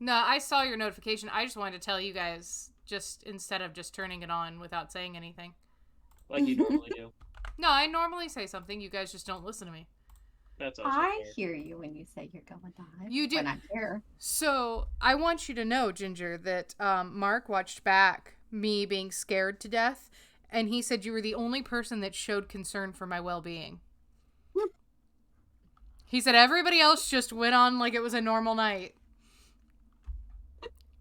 No, I saw your notification. I just wanted to tell you guys, just instead of just turning it on without saying anything. Like you normally do. No, I normally say something. You guys just don't listen to me. That's also I fair. hear you when you say you're going live. You do. When I'm here. So I want you to know, Ginger, that Mark watched back me being scared to death, and he said you were the only person that showed concern for my well-being. He said everybody else just went on like it was a normal night.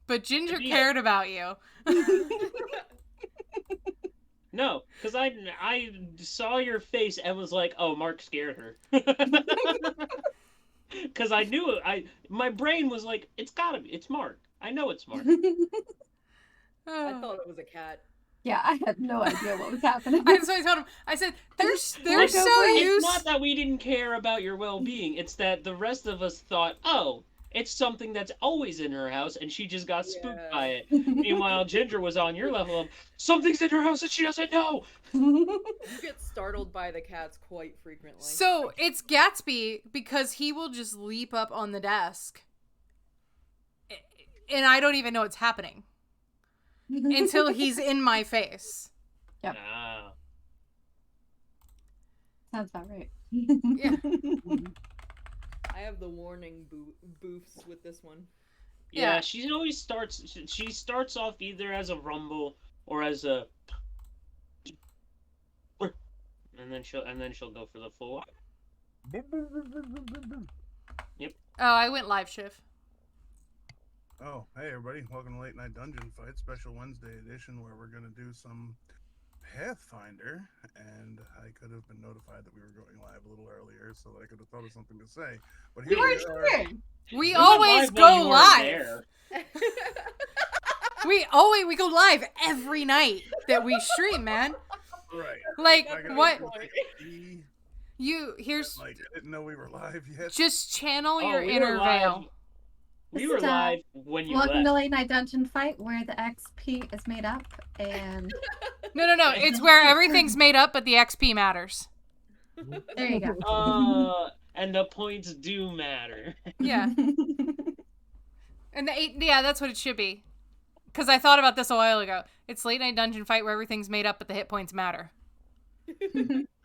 But Ginger cared about you. No, because I saw your face and was like, oh, Mark scared her. Because I knew it. My brain was like, it's Mark. I know it's Mark. I thought it was a cat. Yeah, I had no idea what was happening. So I told him, I said, they're so It's used. not that we didn't care about your well-being. It's that the rest of us thought, oh, it's something that's always in her house, and she just got spooked by it. Meanwhile, Ginger was on your level of, something's in her house and she doesn't know. You get startled by the cats quite frequently. So it's Gatsby because he will just leap up on the desk. And I don't even know what's happening. Until he's in my face. Yep. Ah. Sounds about right. Yeah. I have the warning boofs with this one. Yeah, she always starts. She starts off either as a rumble or as a, and then she'll go for the full. Yep. Oh, I went live shift. Oh, hey everybody, welcome to Late Night Dungeon Fight, special Wednesday edition where we're going to do some Pathfinder, and I could have been notified that we were going live a little earlier so that I could have thought of something to say, but here we are. We always go live. We go live every night that we stream, man. Right. Like, what? Here's... Like, I didn't know we were live yet. Just channel your inner veil. We were live when you Welcome left. to Late Night Dungeon Fight, where the XP is made up, and... No. It's where everything's made up, but the XP matters. There you go. And the points do matter. Yeah. And that's what it should be. Because I thought about this a while ago. It's Late Night Dungeon Fight where everything's made up, but the hit points matter.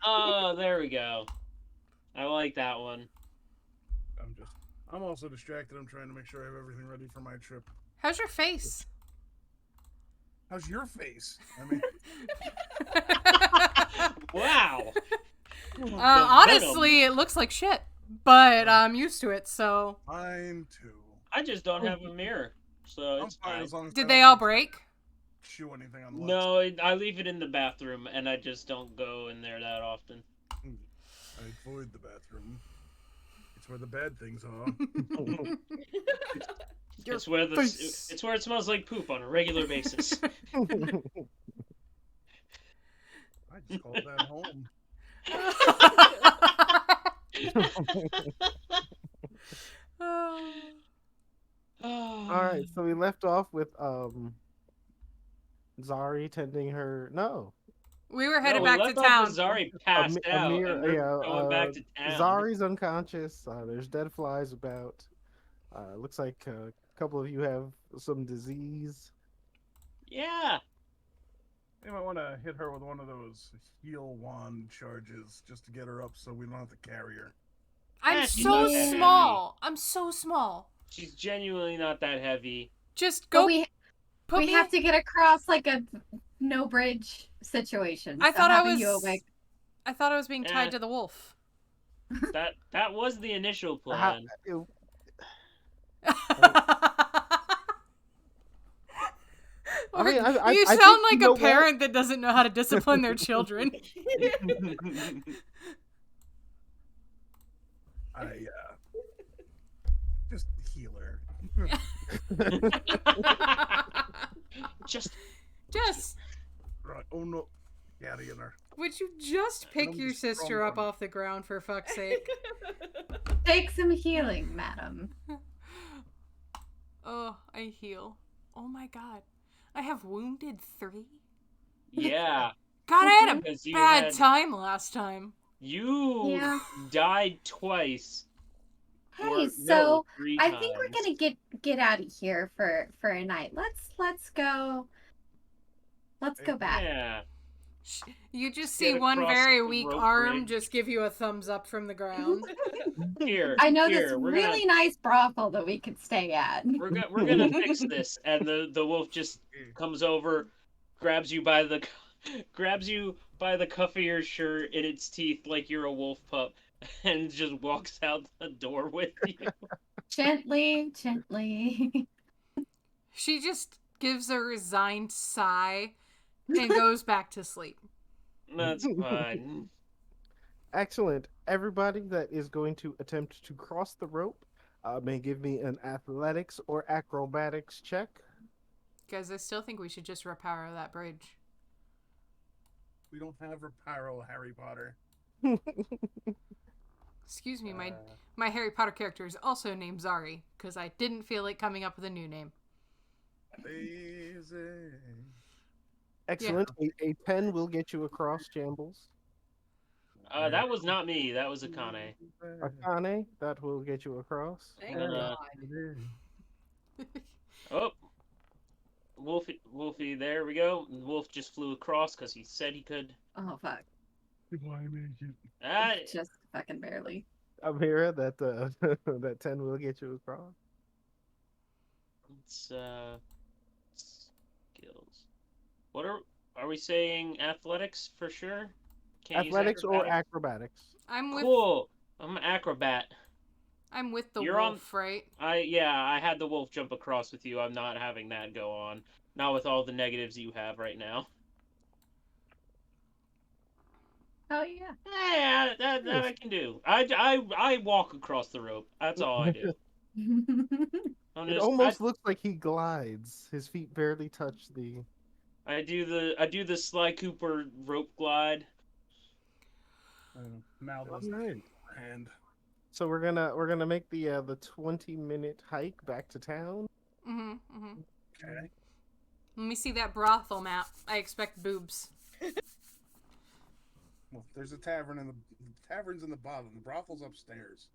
Oh, there we go. I like that one. I'm also distracted. I'm trying to make sure I have everything ready for my trip. How's your face? How's your face? I mean... Wow. Honestly, it looks like shit. But I'm used to it, so... Mine too. I just don't have a mirror, so it's fine. As long as Did they all break? Chew anything on lunch. No, I leave it in the bathroom, and I just don't go in there that often. I avoid the bathroom. It's where the bad things are. It's where it's where it smells like poop on a regular basis. I just called that home. Alright, so we left off with Zari tending her... No. We were headed back to town. Zari passed out. Going back to town. Zari's unconscious. There's dead flies about. Looks like a couple of you have some disease. Yeah. You might want to hit her with one of those heal wand charges just to get her up so we don't have to carry her. I'm so small. I'm so small. She's genuinely not that heavy. Just go. We have to get across like a no bridge situation. I thought I was being tied to the wolf. That was the initial plan. You sound like a parent that doesn't know how to discipline their children. Just heal her. Just. Right. Oh no. Get in her. Would you just pick your sister up off the ground for fuck's sake? Take some healing, madam. Oh, I heal. Oh my god. I have wounded 3? Yeah. God, I had a bad time last time. You died twice. Hey, No, so 3 I think we're times. gonna get out of here for a night. Let's go. Let's Hey, go back. Yeah. You just Just see get one across very the weak rope arm bridge. just give you a thumbs up from the ground. Here, I know this here, really nice brothel that we could stay at. we're gonna fix this. And the wolf just comes over, grabs you by the grabs you by the cuff of your shirt in its teeth like you're a wolf pup, and just walks out the door with you. Gently, gently. She just gives a resigned sigh and goes back to sleep. That's fine. Excellent. Everybody that is going to attempt to cross the rope may give me an athletics or acrobatics check. Guys, I still think we should just repower that bridge. We don't have Reparo, Harry Potter. Excuse me, my Harry Potter character is also named Zari, because I didn't feel like coming up with a new name. Easy. Excellent. A 10 will get you across, Shambles. That was not me. That was Akane. Akane, that will get you across. Thank Uh, God. Oh, Wolfie, there we go. Wolf just flew across because he said he could. Oh fuck. Why make it? Ah, Just fucking barely. Amira, that that 10 will get you across. it's skills. What are we saying? Athletics for sure. Can't use Athletics or acrobatics? acrobatics. I'm with Cool. I'm an acrobat. I'm with the You're on- wolf, right? I had the wolf jump across with you. I'm not having that go on. Not with all the negatives you have right now. Oh yeah. Yeah, that I can do. I walk across the rope. That's all I do. It almost looks like he glides. His feet barely touch the. I do the Sly Cooper rope glide. Mal does Alright. and So we're gonna make the 20-minute hike back to town. okay. Let me see that brothel map. I expect boobs. Well, there's a tavern in the tavern's in the bottom. The brothel's upstairs.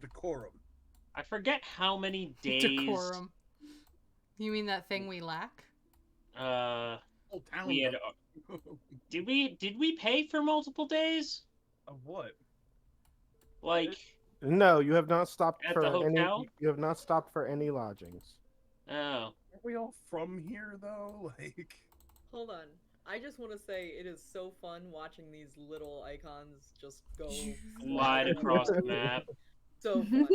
Decorum. I forget how many days. Decorum. You mean that thing we lack? Whole town. We had. Did we pay for multiple days? Of what? Like. No, you have not stopped At for the any. hotel? You have not stopped for any lodgings. Oh. Aren't we all from here though? Like. Hold on. I just want to say it is so fun watching these little icons just go Glide across the map. So fun.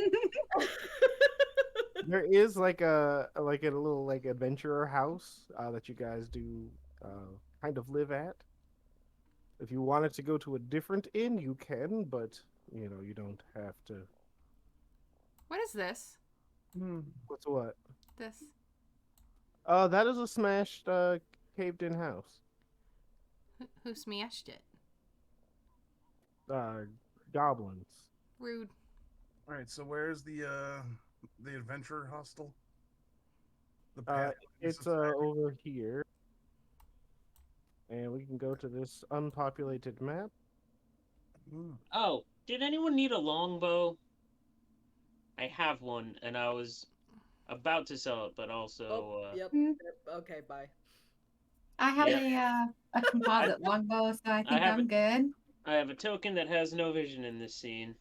There is like a little like adventurer house that you guys do kind of live at. If you wanted to go to a different inn, you can, but you know you don't have to. What is this? What's what? This. That is a smashed caved-in house. Who smashed it? Goblins. Rude. All right. So where's the adventure hostel? The It's over here. And we can go to this unpopulated map. Oh, did anyone need a longbow? I have one, and I was about to sell it, but also. Oh, yep. Hmm. Okay, bye. I have a composite longbow, so I think I'm good. I have a token that has no vision in this scene.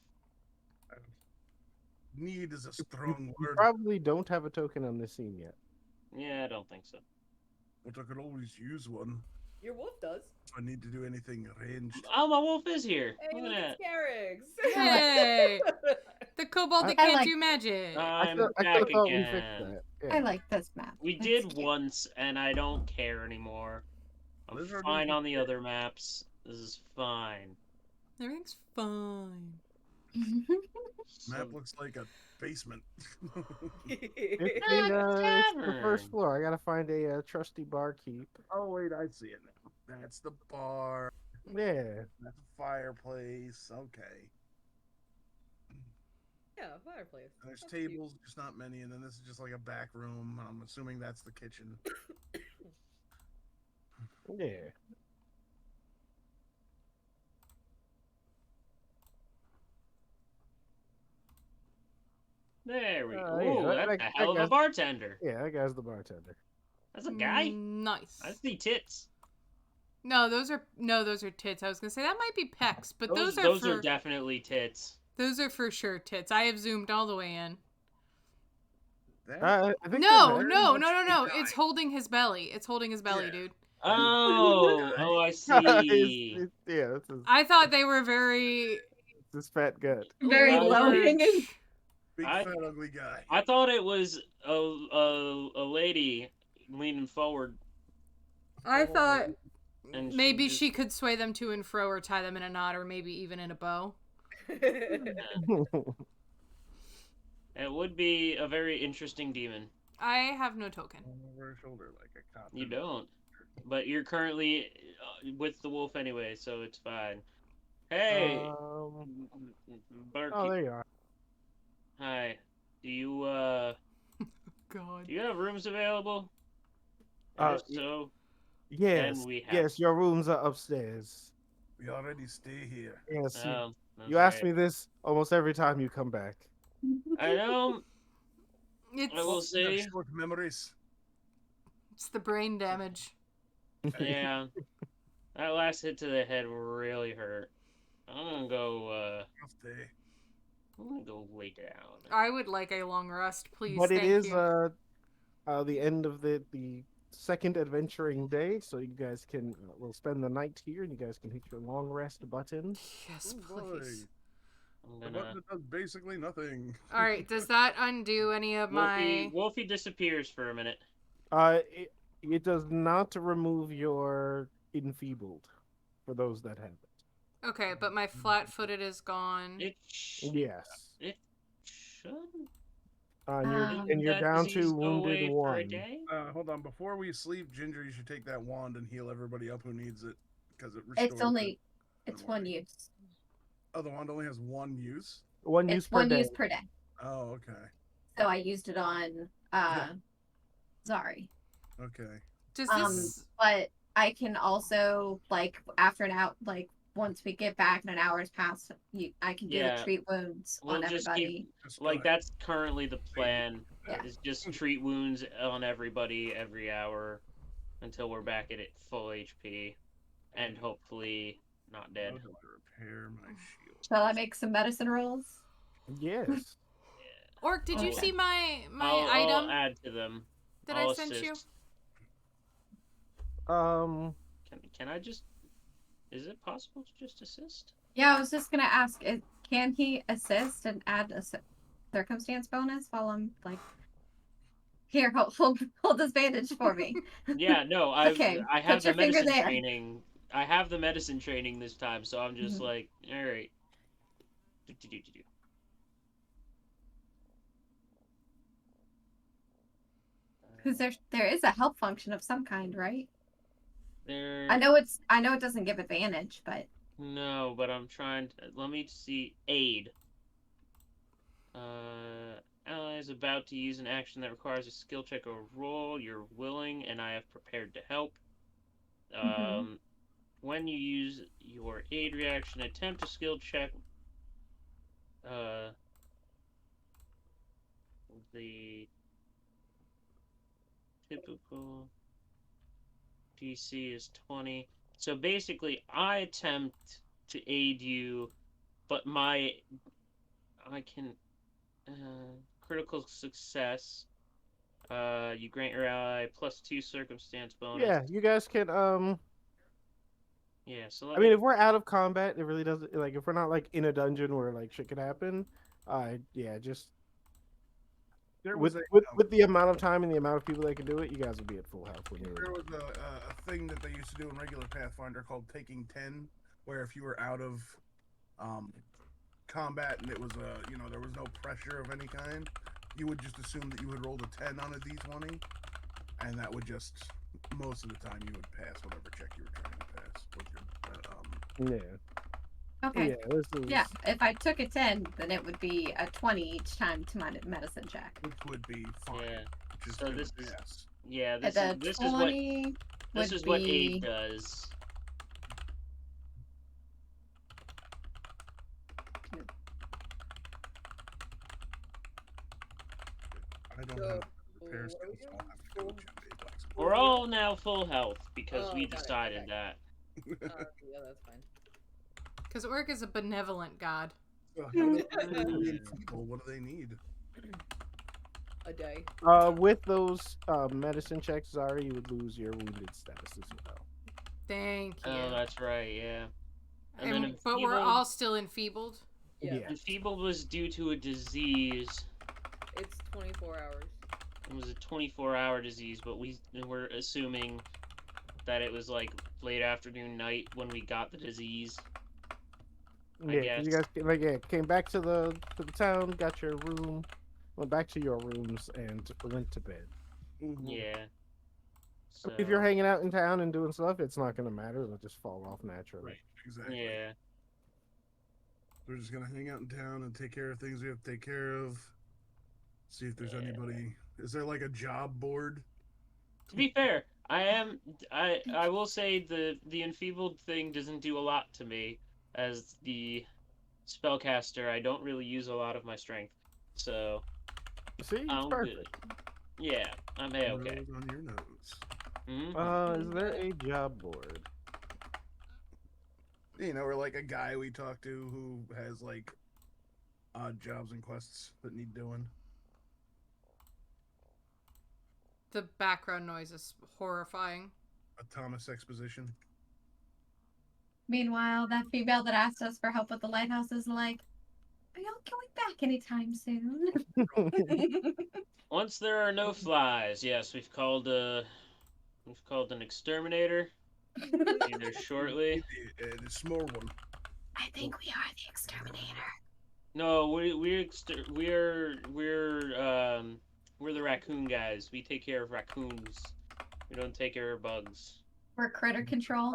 Need is a strong You word. probably don't have a token on this scene yet. Yeah, I don't think so. But I could always use one Your wolf does. if I need to do anything ranged. Oh, my wolf is here. Hey, Look look at at that. Scarix. Hey! The kobold that I can't like- do magic. I'm I could back have thought we again. fixed that. Yeah. I like this map. We It's did cute. once, and I don't care anymore. I'm Lizard fine is- on the other maps. This is fine. Everything's fine. Map looks like a basement. It's Ah, the first tavern. floor. I gotta find a trusty barkeep. Oh wait, I see it now. That's the bar. Yeah. That's a fireplace. Okay. Yeah, fireplace. And there's That's cute. tables, just not many, and then this is just like a back room. I'm assuming that's the kitchen. Yeah. There we go. Yeah, Ooh, that's a hell of a guy's- bartender. Yeah, that guy's the bartender. That's a guy. Nice. I see tits. No, those are tits. I was gonna say that might be pecs, but those are definitely tits. those are for sure tits. I have zoomed all the way in. I think No, they're no. It's holding his belly. It's holding his belly, Yeah. dude. Oh, I see. yeah, that's his, I thought they were very his fat gut. Very Large. low hanging. Big I- fat ugly guy. I thought it was a lady leaning forward, I thought and maybe just- she could sway them to and fro or tie them in a knot or maybe even in a bow. It would be a very interesting demon. I have no token. Over her shoulder like a cop. You don't, but you're currently with the wolf anyway, so it's fine. Hey, Barky. Oh, there you are. Hi. Do you God. do you have rooms available? Uh, If so, Yes, we have- yes, your rooms are upstairs. We already stay here. Yes, that's you ask right. me this almost every time you come back. I know. It's I will We say, have short memories. it's the brain damage. yeah. That last hit to the head really hurt. I'm Rough day. gonna go lay down. I would like a long rest, please. But it Thank is you. the end of the second adventuring day, so you guys can we'll spend the night here, and you guys can hit your long rest button. Yes, Oh, boy. please. I'm The gonna. button that does basically nothing. All right. Does that undo any of my? Wolfie disappears for a minute. It does not remove your enfeebled for those that have it. Okay, but my flat-footed is gone. It Yes. should. And you're That down disease to go away wounded for a one. day? Hold on. Before we sleep, Ginger, you should take that wand and heal everybody up who needs it, because it restores. It's only it. it's Don't one worry. use. Oh, the wand only has one use. One use It's per one day. use per day. Oh, okay. So I used it on Zari. Okay. Does Um, this? but I can also like after an hour, like once we get back and an hour has passed, I can do Yeah. the treat wounds We'll on just everybody. keep Just like go ahead. that's currently the plan. Yeah. Is just treat wounds on everybody every hour until we're back at it full HP and hopefully not dead. How do I repair my shield? Shall I make some medicine rolls? Yes. Orc, did you Okay. see my I'll item add to them. that I'll I sent you? assist. Can I just? Is it possible to just assist? Yeah, I was just gonna ask, can he assist and add a circumstance bonus while I'm like, here, hold this bandage for me. Yeah, no, I Okay, have put the your finger medicine there. training. I have the medicine training this time, so I'm just Mhm. like, all right. Do-do-do-do-do. Because there is a help function of some kind, right? There. I know it doesn't give advantage, but No, but I'm trying to. Let me see. Aid. Ally is about to use an action that requires a skill check or roll. You're willing, and I have prepared to help. Mhm. When you use your aid reaction, attempt a skill check. The typical DC is 20. So basically, I attempt to aid you, but I can critical success. You grant your ally +2 circumstance bonus. Yeah, you guys can Yeah. So I mean, if we're out of combat, it really doesn't like if we're not like in a dungeon where like shit could happen. Yeah, just There was with the amount of time and the amount of people that can do it, you guys will be at full health when there you're. was a thing that they used to do in regular Pathfinder called taking 10, where if you were out of combat and it was there was no pressure of any kind, you would just assume that you had rolled a 10 on a d20, and that would just most of the time you would pass whatever check you were trying to pass with your okay. Yeah, this is Yeah, if I took a 10, then it would be a 20 each time to my medicine check. which would be fine. Yeah. Which is So gonna this is- pass. Yeah. This This is what 20 this would is what be- aid does. I don't So, have repair what are we skills, so I'll doing? have to go with you, Blacksmith. We're all now full health because Oh, we got it, decided okay. that. Yeah, that's fine. Because Orc is a benevolent god. So how do the enfeeble? What do they need? A day. With those medicine checks, Zari, you would lose your wounded status as well. Thank you. Oh, that's right, yeah. And then But we're enfeebled- all still enfeebled. Yeah. Enfeebled was due to a disease. It's 24 hours. It was a 24-hour disease, but we're assuming that it was like late afternoon, night when we got the disease. Yeah, 'cause you guys came back to the town, got your room, went back to your rooms, and went to bed. Yeah. So, If you're hanging out in town and doing stuff, it's not gonna matter. It'll just fall off naturally. Right, exactly. yeah. We're just gonna hang out in town and take care of things we have to take care of. See if there's anybody. Is there like a job board? To be fair, I will say the enfeebled thing doesn't do a lot to me as the spellcaster. I don't really use a lot of my strength, so See, it's I'm perfect. good. Yeah, I'm okay. Nose on your nose. Is there a job board? You know, or like a guy we talk to who has like odd jobs and quests that need doing. The background noise is horrifying. A Thomas exposition. Meanwhile, that female that asked us for help with the lighthouse is like, "Are y'all going back anytime soon?" Once there are no flies, yes, we've called an exterminator either shortly. The small one. I think we are the exterminator. No, we're the raccoon guys. We take care of raccoons. We don't take care of bugs. We're critter control.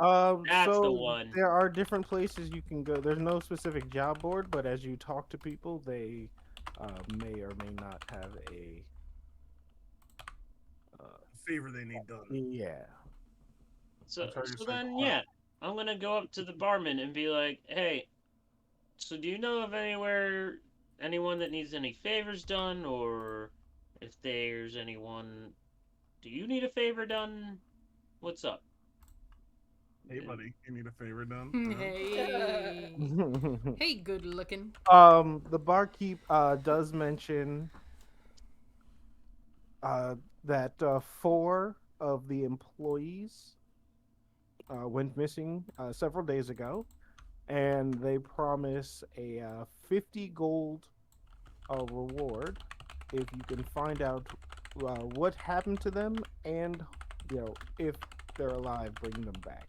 That's So the one. there are different places you can go. There's no specific job board, but as you talk to people, they may or may not have a Favor they need done. yeah. So, I'm sorry to so say then, that. yeah, I'm gonna go up to the barman and be like, "Hey, so do you know of anyone that needs any favors done, or if there's anyone, do you need a favor done? What's up?" Hey, buddy, you need a favor done? Hey. Hey, good looking. The barkeep does mention that 4 of the employees went missing several days ago, and they promise a 50 gold reward if you can find out what happened to them, and if they're alive, bring them back.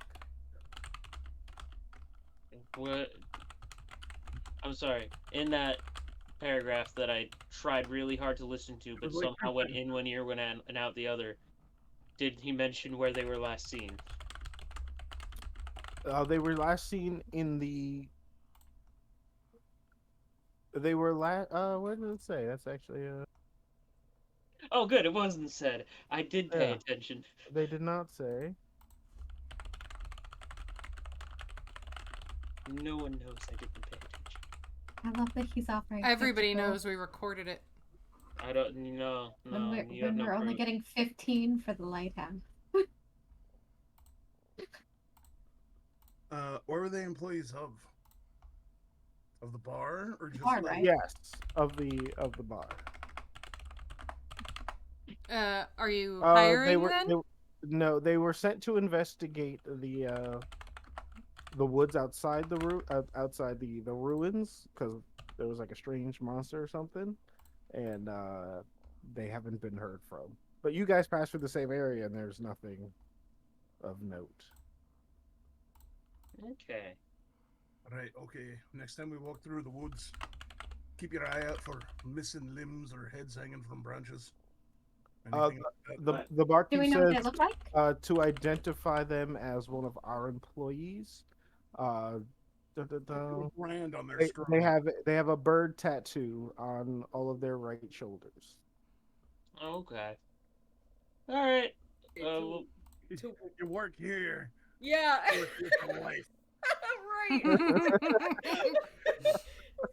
What? I'm sorry. In that paragraph that I tried really hard to listen to, but Like somehow went in one ear, went and out the other, did he mention where they were last seen? They were last seen in the. They were last. Where did it say? That's actually. Oh, good. It wasn't said. I did pay Yeah. attention. They did not say. No one knows I didn't pay attention. I love that he's offering. Everybody 50 gold knows we recorded it. I don't know. No, when you have we're no only proof. getting 15 for the lighthouse. Where were they employees of? Of the bar or just Bar, like, right? Yes, of the bar. Are you They hiring were. then? No, they were sent to investigate the woods outside outside the ruins, because there was like a strange monster or something, and they haven't been heard from. But you guys passed through the same area, and there's nothing of note. Okay. Right, okay. Next time we walk through the woods, keep your eye out for missing limbs or heads hanging from branches. Anything like that. The barkeep Do we know what they says look like? to identify them as one of our employees. Brand on their They scrotum. have a bird tattoo on all of their right shoulders. Okay. All right. Well, You work here. Yeah. You work here for life. Right.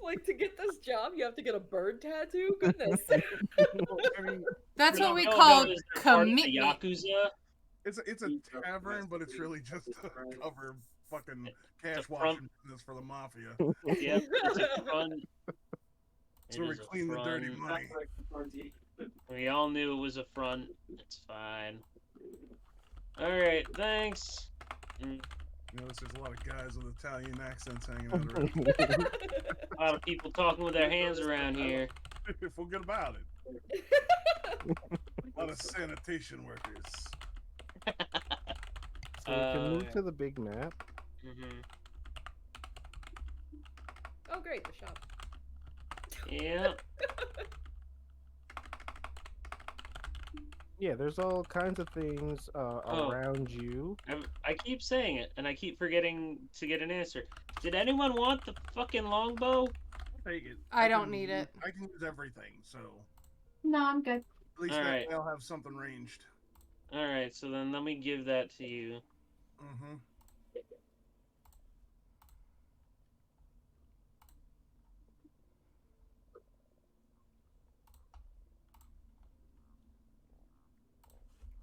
Like, to get this job, you have to get a bird tattoo? Goodness. Well, I mean, That's You what don't we know call about is they're part of the commitment. Yakuza. It's a tavern, but it's really just to cover fucking cash It's a front- washing business for the mafia. Yep, it's a front. So we clean the dirty money. We all knew it was a front. It's fine. Alright, thanks. Mm, You notice there's a lot of guys with Italian accents hanging out around. A lot of people talking with their hands around here. Forget about it. A lot of sanitation workers. So we can move yeah. to the big map. Mm-hmm. Oh, great, the shop. Yeah. Yeah, there's all kinds of things around you. I keep saying it, and I keep forgetting to get an answer. Did anyone want the fucking longbow? Take it. I don't need it. I can use everything, so No, I'm good. at least All that right. way I'll have something ranged. Alright, so then let me give that to you. Mm-hmm.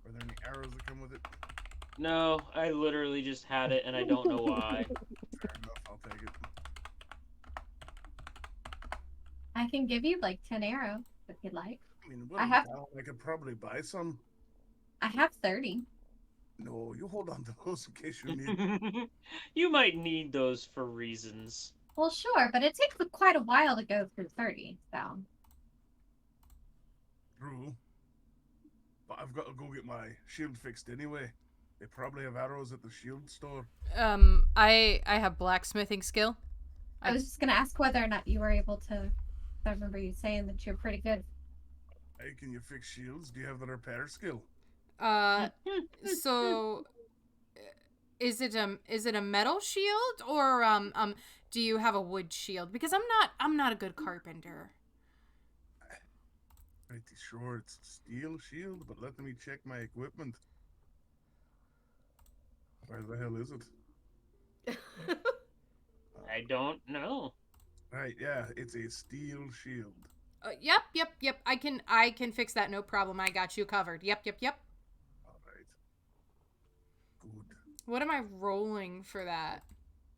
Are there any arrows that come with it? No, I literally just had it, and I don't know why. Fair enough, I'll take it. I can give you like 10 arrows if you'd like. I mean, I could probably buy some. I have 30. No, you hold on to those in case you need. You might need those for reasons. Well, sure, but it takes quite a while to go through 30, so. True. But I've got to go get my shield fixed anyway. They probably have arrows at the shield store. I have blacksmithing skill. I was just going to ask whether or not you were able to. I remember you saying that you're pretty good. Hey, can you fix shields? Do you have the repair skill? So is it a metal shield or do you have a wood shield? Because I'm not a good carpenter. Pretty sure it's steel shield, but let me check my equipment. Where the hell is it? I don't know. Right, yeah, it's a steel shield. Yep. I can fix that, no problem. I got you covered. Yep. All right. Good. What am I rolling for that?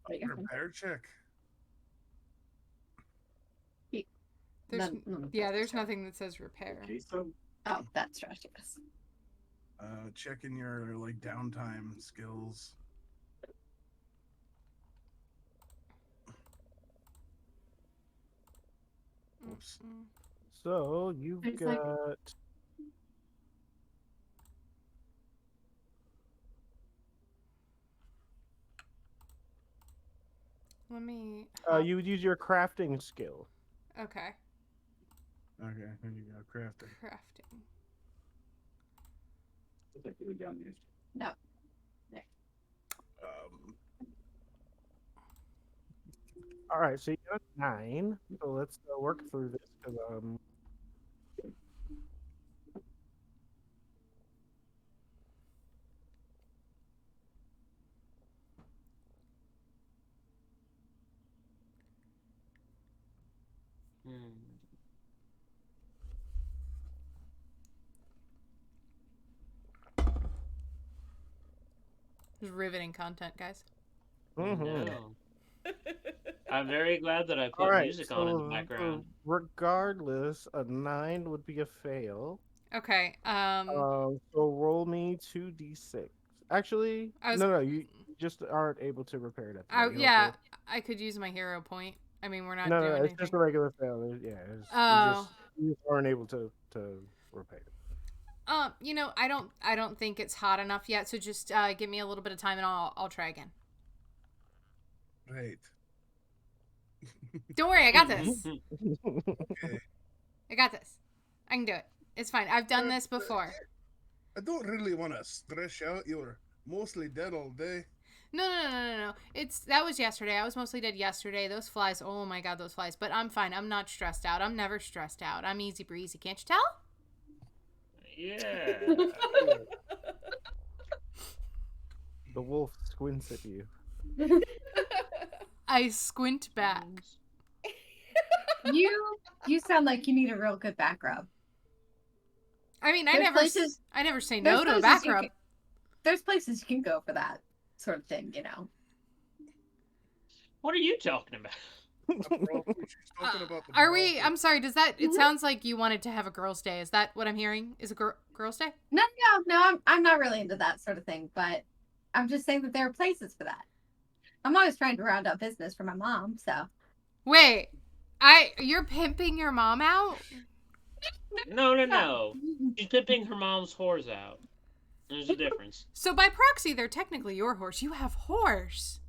Repair check. There's nothing that says repair. Oh, that's right, yes. Checking your like downtime skills. Oops. So you've It's got. like- Let me. You would use your crafting skill. Okay. Okay, then you got crafting. Crafting. No. All right, so you got 9. So let's work through this because There's riveting content, guys. No. I'm very glad that I put All right, music on in the background. regardless, a 9 would be a fail. Okay. So roll me 2d6. Actually, no, you just aren't able to repair that. Yeah, I could use my hero point. I mean, we're not doing it's anything. just a regular fail. Yeah, you just aren't able to repair it. I don't think it's hot enough yet. So just give me a little bit of time, and I'll try again. Right. Don't worry, I got this. Okay. I got this. I can do it. It's fine. I've done this before. I don't really want to stress out. You're mostly dead all day. No. That was yesterday. I was mostly dead yesterday. Those flies. Oh my god, those flies. But I'm fine. I'm not stressed out. I'm never stressed out. I'm easy breezy. Can't you tell? Yeah. The wolf squints at you. I squint back. You sound like you need a real good back rub. I mean, I There's never places- say there's no to a places back you rub. can- There's places you can go for that sort of thing, you know. What are you talking about? She's talking about the Are we? brothel. I'm sorry. Does that? It Mhm. sounds like you wanted to have a girls' day. Is that what I'm hearing? Is a girls' day? No, I'm not really into that sort of thing, but I'm just saying that there are places for that. I'm always trying to round up business for my mom, so. Wait, you're pimping your mom out? No. She's pimping her mom's whores out. There's a difference. So by proxy, they're technically your horse. You have horse.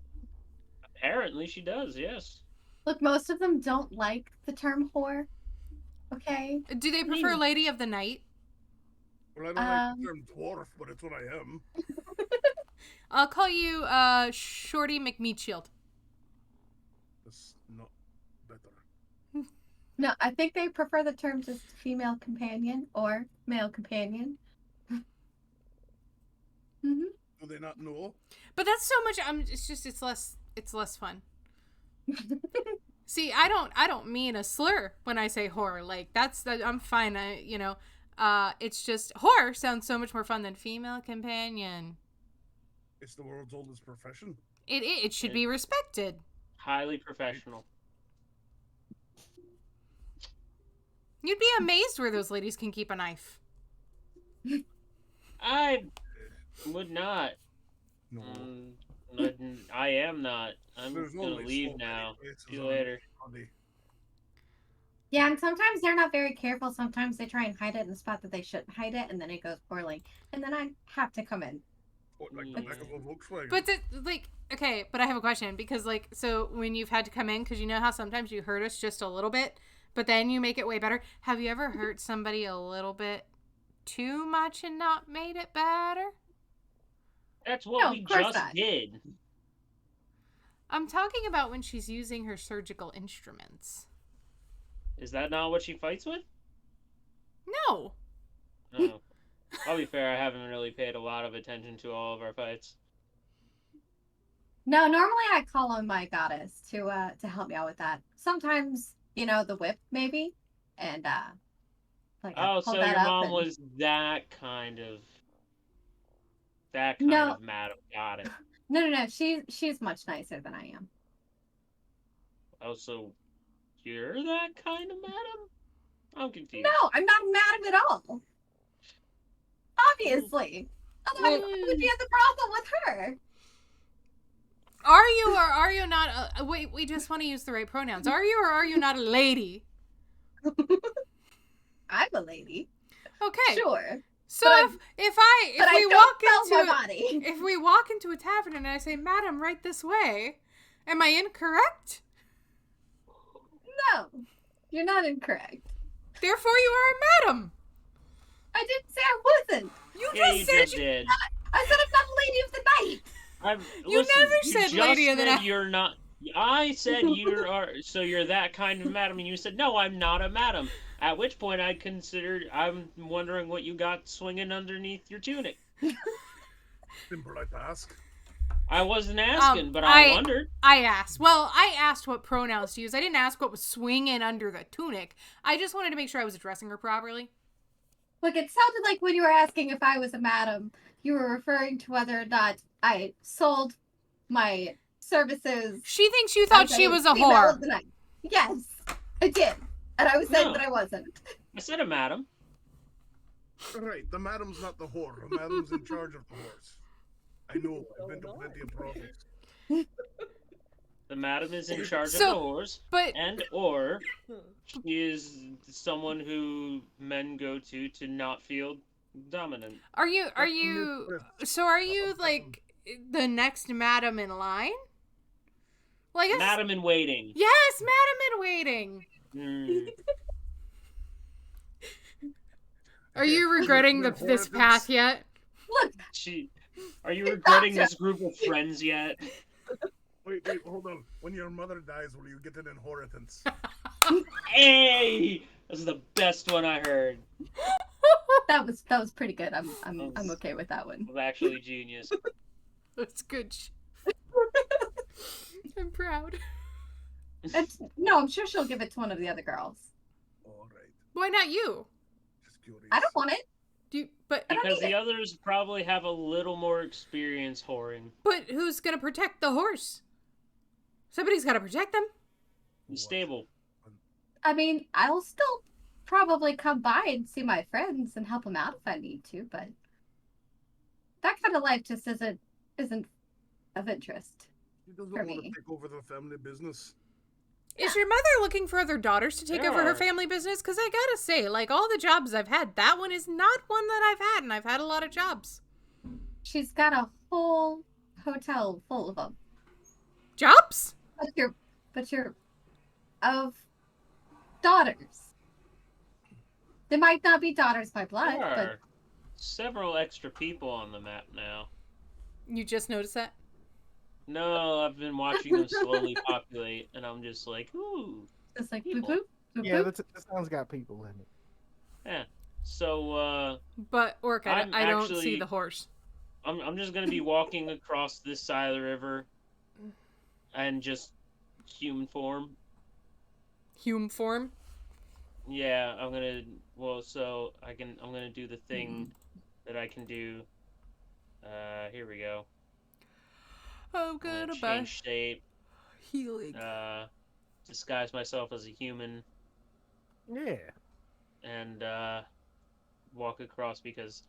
Apparently she does, yes. Look, most of them don't like the term whore. Okay? Do they prefer lady of the night? Well, I don't like the term dwarf, but it's what I am. I'll call you Shorty McMeatshield. That's not better. No, I think they prefer the term just female companion or male companion. Mm-hmm. Do they not know? But that's so much. It's less fun. See, I don't mean a slur when I say whore. Like I'm fine. It's just whore sounds so much more fun than female companion. It's the world's oldest profession. It should be respected. Highly professional. You'd be amazed where those ladies can keep a knife. I would not. No. I am not. I'm There's gonna only leave so now. many places See you on later. Monday. Yeah, and sometimes they're not very careful. Sometimes they try and hide it in a spot that they shouldn't hide it, and then it goes poorly. And then I have to come in. Oh, like the back of a Volkswagen. But okay, but I have a question because so when you've had to come in, because you know how sometimes you hurt us just a little bit, but then you make it way better. Have you ever hurt somebody a little bit too much and not made it better? That's what No, we of course just not. did. I'm talking about when she's using her surgical instruments. Is that not what she fights with? No. Oh. I'll be fair, I haven't really paid a lot of attention to all of our fights. No, normally I call on my goddess to help me out with that. Sometimes, the whip maybe, and I Oh, pull so that your up mom and- was that kind of No. madam. Got it. No. She's much nicer than I am. Oh, so you're that kind of madam? I'm confused. No, I'm not mad at him at all. Obviously. Otherwise, I would be at the brothel with her. Are you or are you not? Wait, we just want to use the right pronouns. Are you or are you not a lady? I'm a lady. Okay. Sure. So But if I we don't walk sell into my body. if we walk into a tavern and I say, "Madam, right this way," am I incorrect? No, you're not incorrect. Therefore, you are a madam. I didn't say I wasn't. You Yeah, just you said just did. I said I'm not a lady of the night. You never said just lady of the said night. you're not. I said you are. So you're that kind of madam, and you said no, I'm not a madam. At which point I'm wondering what you got swinging underneath your tunic. Simple, I ask. I wasn't asking, but I wondered. I asked. Well, I asked what pronouns to use. I didn't ask what was swinging under the tunic. I just wanted to make sure I was addressing her properly. Look, it sounded like when you were asking if I was a madam, you were referring to whether or not I sold my services. She thinks you thought as she was a female whore. of the night. Yes, I did. And I was saying No. that I wasn't. I said a madam. Right, the madam's not the whore. The madam's in charge of the horse. I know. I've been to plenty of brothels. The madam is in charge So- of the horse, But or she is someone who men go to not feel dominant. are you so are you like the next madam in line? Well, I guess Madam in waiting. yes, madam in waiting. Mm. Are you regretting this path yet? Look, Are you regretting this group of friends yet? Wait, hold on. When your mother dies, will you get an inheritance? Hey, this is the best one I heard. that was pretty good. I'm okay with that one. It was actually genius. That's good. I'm proud. No, I'm sure she'll give it to one of the other girls. All right. Why not you? Just curious. I don't want it. because need the it. others probably have a little more experience whoring. But who's gonna protect the horse? Somebody's gotta protect them. The stable. I mean, I'll still probably come by and see my friends and help them out if I need to, but that kind of life just isn't of interest. She doesn't For want to me. take over the family business. Is your mother looking for other daughters to take There over her are. family business? Because I gotta say, like, all the jobs I've had, that one is not one that I've had, and I've had a lot of jobs. She's got a whole hotel full of them. Jobs? But you're of daughters. They might not be daughters by blood, There but are several extra people on the map now. You just noticed that? No, I've been watching them slowly populate, and I'm just like, ooh. it's like boop People. boop. Boop, Yeah, boop. that sound's got people in it. Yeah. So, But, Orc, I'm I don't see actually- the horse. I'm just gonna be walking across this side of the river, and just human form. Hume form? Yeah, I'm gonna. Well, so I'm gonna do the thing that I can do. Here we go. I'm I'm gonna gonna buy change shape. healing. Disguise myself as a human, Yeah. and walk across because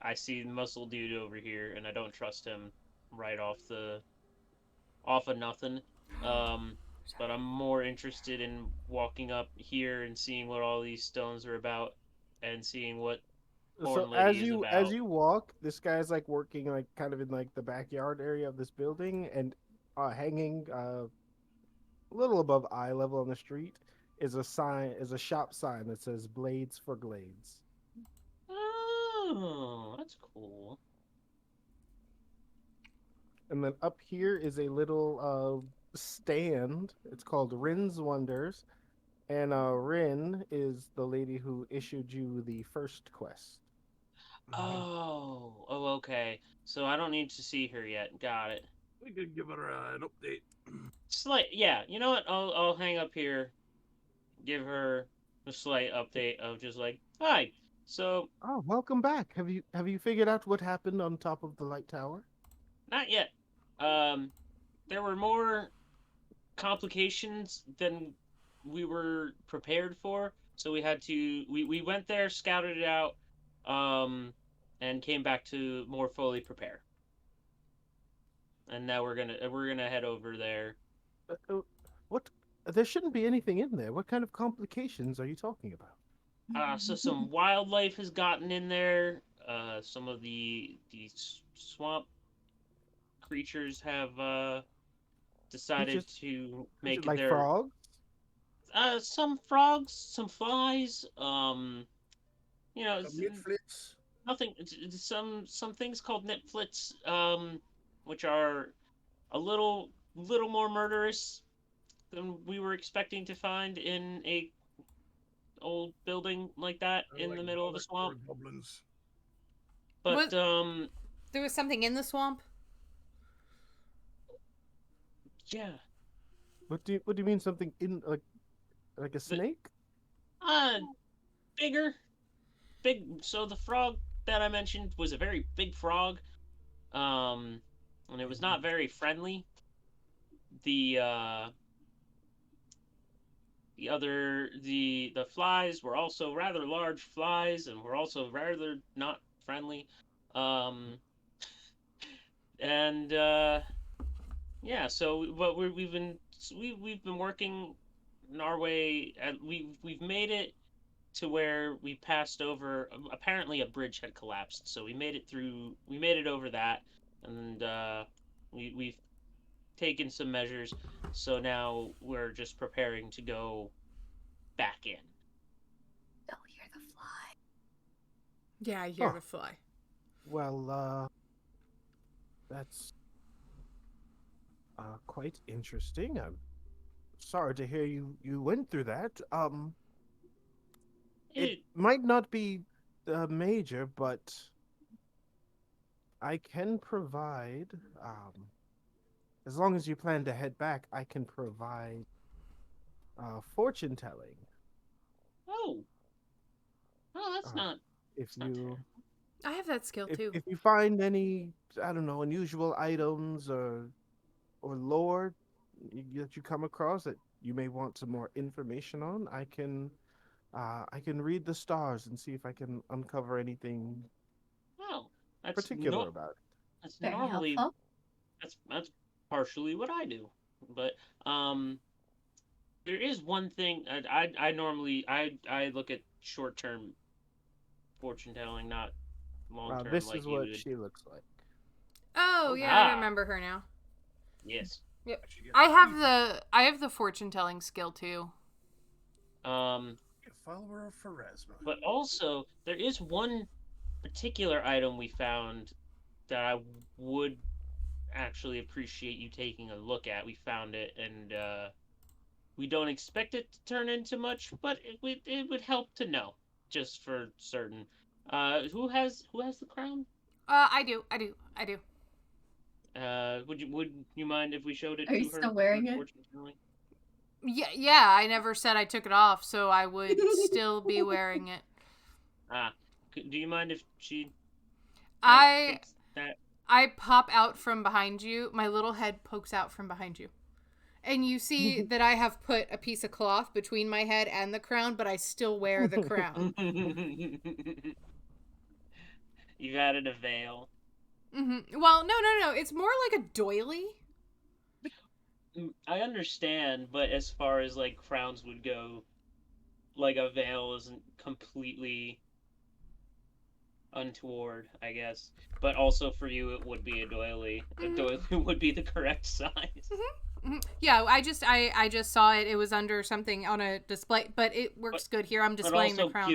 I see muscle dude over here, and I don't trust him right off of nothing. But I'm more interested in walking up here and seeing what all these stones are about, and seeing what So Horn as Lady is you about. walk, this guy's like working like kind of in like the backyard area of this building, and hanging a little above eye level on the street is a shop sign that says Blades for Glades. Oh, that's cool. And then up here is a little stand. It's called Rin's Wonders. And Rin is the lady who issued you the first quest. Oh, okay. So I don't need to see her yet. Got it. We could give her an update. Yeah. You know what? I'll hang up here. Give her a slight update of just like, hi. So Oh, welcome back. Have you figured out what happened on top of the light tower? not yet. There were more complications than we were prepared for. So we had to we went there, scouted it out, and came back to more fully prepare. And now we're gonna head over there. What? There shouldn't be anything in there. What kind of complications are you talking about? So some wildlife has gotten in there. Some of the swamp creatures have decided to make like their frogs? some frogs, some flies. Netflix. Nothing. Some things called nitflits, which are a little more murderous than we were expecting to find in a old building like that in the middle of a swamp. Goblins. But There was something in the swamp? yeah. What do you mean something in like a snake? Bigger. So the frog that I mentioned was a very big frog. And it was not very friendly. The flies were also rather large flies and were also rather not friendly. And yeah, so what we've been working our way at, we've made it to where we passed over. Apparently, a bridge had collapsed, so we made it through. We made it over that, and we've taken some measures. So now we're just preparing to go back in. Don't hear the fly. Yeah, I hear Oh. the fly. Well, that's quite interesting. I'm sorry to hear you went through that. It might not be major, but I can provide, as long as you plan to head back, I can provide fortune telling. Oh, that's not. If not you terrible. I have that skill too. If you find any, I don't know, unusual items or lore that you come across that you may want some more information on, I can read the stars and see if I can uncover anything Oh, that's particular about it. that's Very normally helpful. that's partially what I do. But there is one thing I normally I look at short term fortune telling, not long term This like is you what would. she looks like. Oh yeah, I Ah. remember her now. Yes. Yep. I have the fortune telling skill too. Um, A follower of Pharasma. but also there is one particular item we found that I would actually appreciate you taking a look at. We found it, and we don't expect it to turn into much, but it would help to know, just for certain. Who has the crown? I do. Would you mind if we showed it Are to you her? still wearing it? Unfortunately? Yeah, I never said I took it off, so I would still be wearing it. Do you mind if she I takes that? I pop out from behind you. My little head pokes out from behind you. And you see that I have put a piece of cloth between my head and the crown, but I still wear the crown. You've added a veil. Well, no. It's more like a doily. I understand, but as far as like crowns would go, like a veil isn't completely untoward, I guess. But also for you, it would be a doily. A doily would be the correct size. Yeah, I just saw it. It was under something on a display, but it works good here. I'm displaying but also, the crown.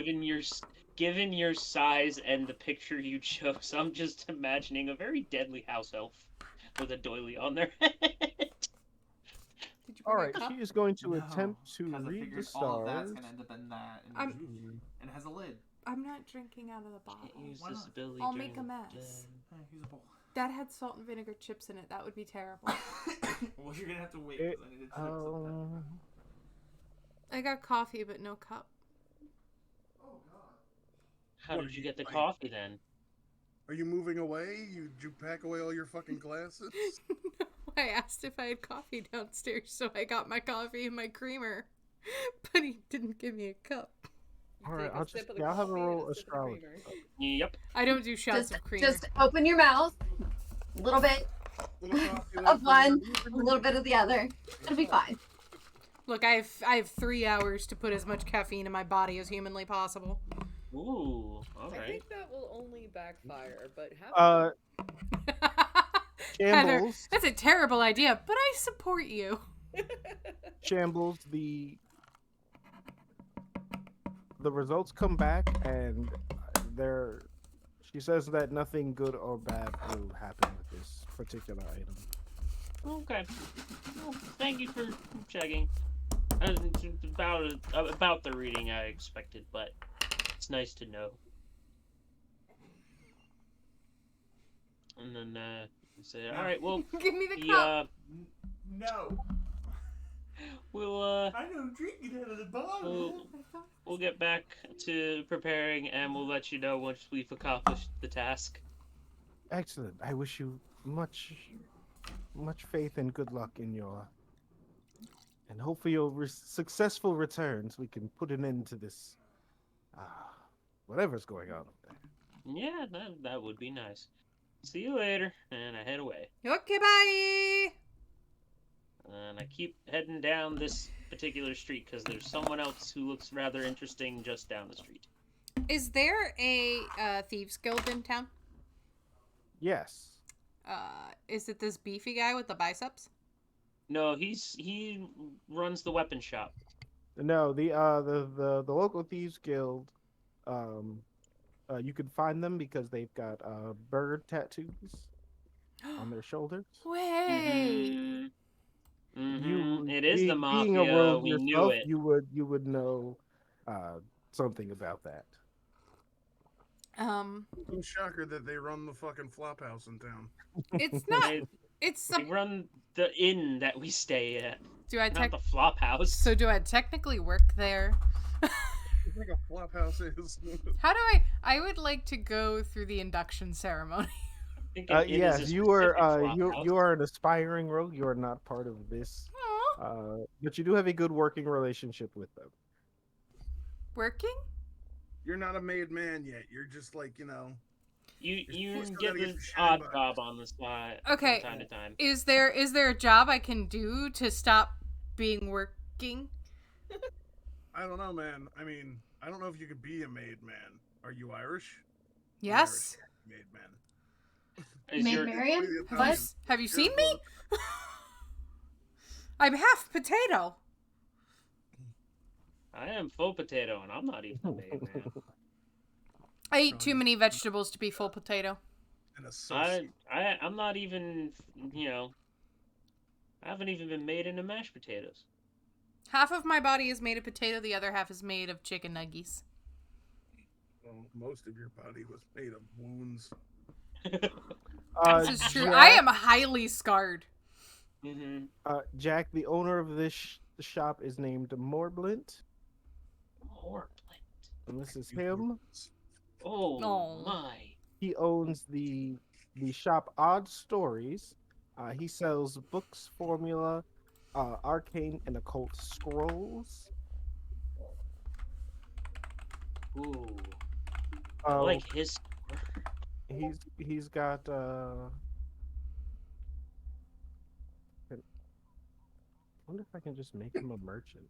given your size and the picture you chose, I'm just imagining a very deadly house elf with a doily on their head. Did you All bring right, a cup? she is going to No, attempt to 'cause I read the figured all of that's stars. gonna end up in that, I'm- and it has a lid. I'm not drinking out of the bottle. Can't use Why this not? ability I'll during make a the mess. day. Use a bowl. That had salt and vinegar chips in it. That would be terrible. Well, you're gonna have to wait because I need to chips of that. I got coffee, but no cup. Oh god. How What did are you you, get the like- coffee then? Are you moving away? Did you pack away all your fucking glasses? I asked if I had coffee downstairs, so I got my coffee and my creamer. But he didn't give me a cup. You All right, take a I'll sip just of the yeah, I'll have a coffee and roll a sip of astrology. creamer. Yep. I don't do shots of creamer. Just open your mouth, a little bit Little coffee of one, left a little bit of the other. It'll be fine. Look, I have 3 hours to put as much caffeine in my body as humanly possible. Ooh, all I right. think that will only backfire, but Heather, Shambles, that's a terrible idea, but I support you. Shambles. The results come back, and there. She says that nothing good or bad will happen with this particular item. Okay. Well, thank you for checking. It's about the reading I expected, but it's nice to know. And then say, all right, well, Give me the cup. No. We'll I don't drink it out of the bottle. we'll get back to preparing, and we'll let you know once we've accomplished the task. Excellent. I wish you much faith and good luck in your, and hopefully your successful returns. We can put an end to this, whatever's going on up there. Yeah, that would be nice. See you later, and I head away. Okay, bye. And I keep heading down this particular street because there's someone else who looks rather interesting just down the street. Is there a thieves guild in town? Yes. Is it this beefy guy with the biceps? No, he runs the weapon shop. No, the local thieves guild. You can find them because they've got bird tattoos on their shoulders. Wait. It is the being a mafia. rogue We knew yourself, it. you would know something about that. Shocker that they run the fucking flop house in town. It's not. They, It's they run the inn that we stay at, Do I not the flop house. So do I technically work there? think a flop house is? How do I would like to go through the induction ceremony. I think it is Yes, a you are. specific flop You house. you are an aspiring rogue. You are not part of this. Aw. But you do have a good working relationship with them. Working? You're not a made man yet. You're just like, you know. You still get gotta get this some odd shine job on the side Okay. from time to time. Is there a job I can do to stop being working? I don't know, man. I mean, I don't know if you could be a made man. Are you Irish? Yes. Made man. Is Maid your Marian? What? What? Have you seen me? I'm half potato. I am full potato, and I'm not even a maid man. I eat too many vegetables to be full potato. An associate. I'm not even, you know, I haven't even been made into mashed potatoes. Half of my body is made of potato, the other half is made of chicken nuggies. Well, most of your body was made of wounds. This is true. I am highly scarred. Mm-hmm. Jack, the owner of this shop is named Morblint, and this is him. Oh Oh. my. He owns the shop Odd Stories. He sells books, formula, arcane and occult scrolls. Ooh. I like his. He's got I wonder if I can just make him a merchant.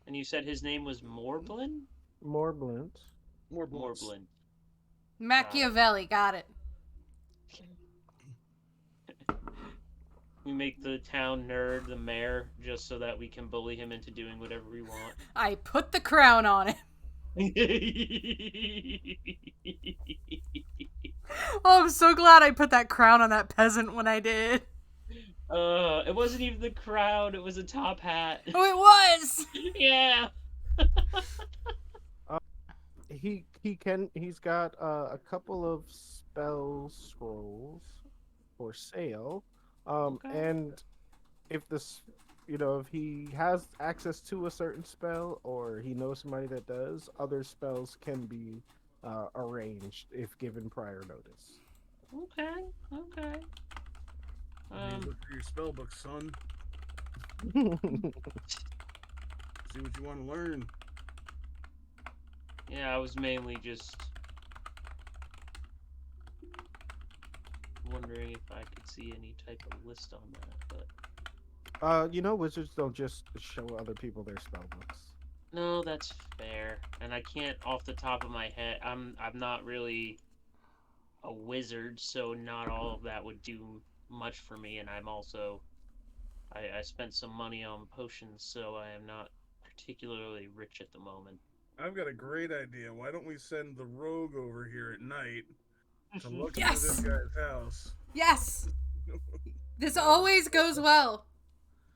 And you said his name was Morblin? Morblint. Morblin. Machiavelli, got it. We make the town nerd the mayor just so that we can bully him into doing whatever we want. I put the crown on it. Oh, I'm so glad I put that crown on that peasant when I did. It wasn't even the crown, it was a top hat. Oh, it was! Yeah. He's got a couple of spell scrolls for sale. And if this, if he has access to a certain spell or he knows somebody that does, other spells can be arranged if given prior notice. Okay. Look through your spell book, son. See what you want to learn. Yeah, I was mainly just wondering if I could see any type of list on that, but wizards don't just show other people their spell books. no, that's fair. And I can't off the top of my head. I'm not really a wizard, so not all of that would do much for me, and I'm also I spent some money on potions, so I am not particularly rich at the moment. I've got a great idea. Why don't we send the rogue over here at night to look Yes! into this guy's house? Yes! This always goes well.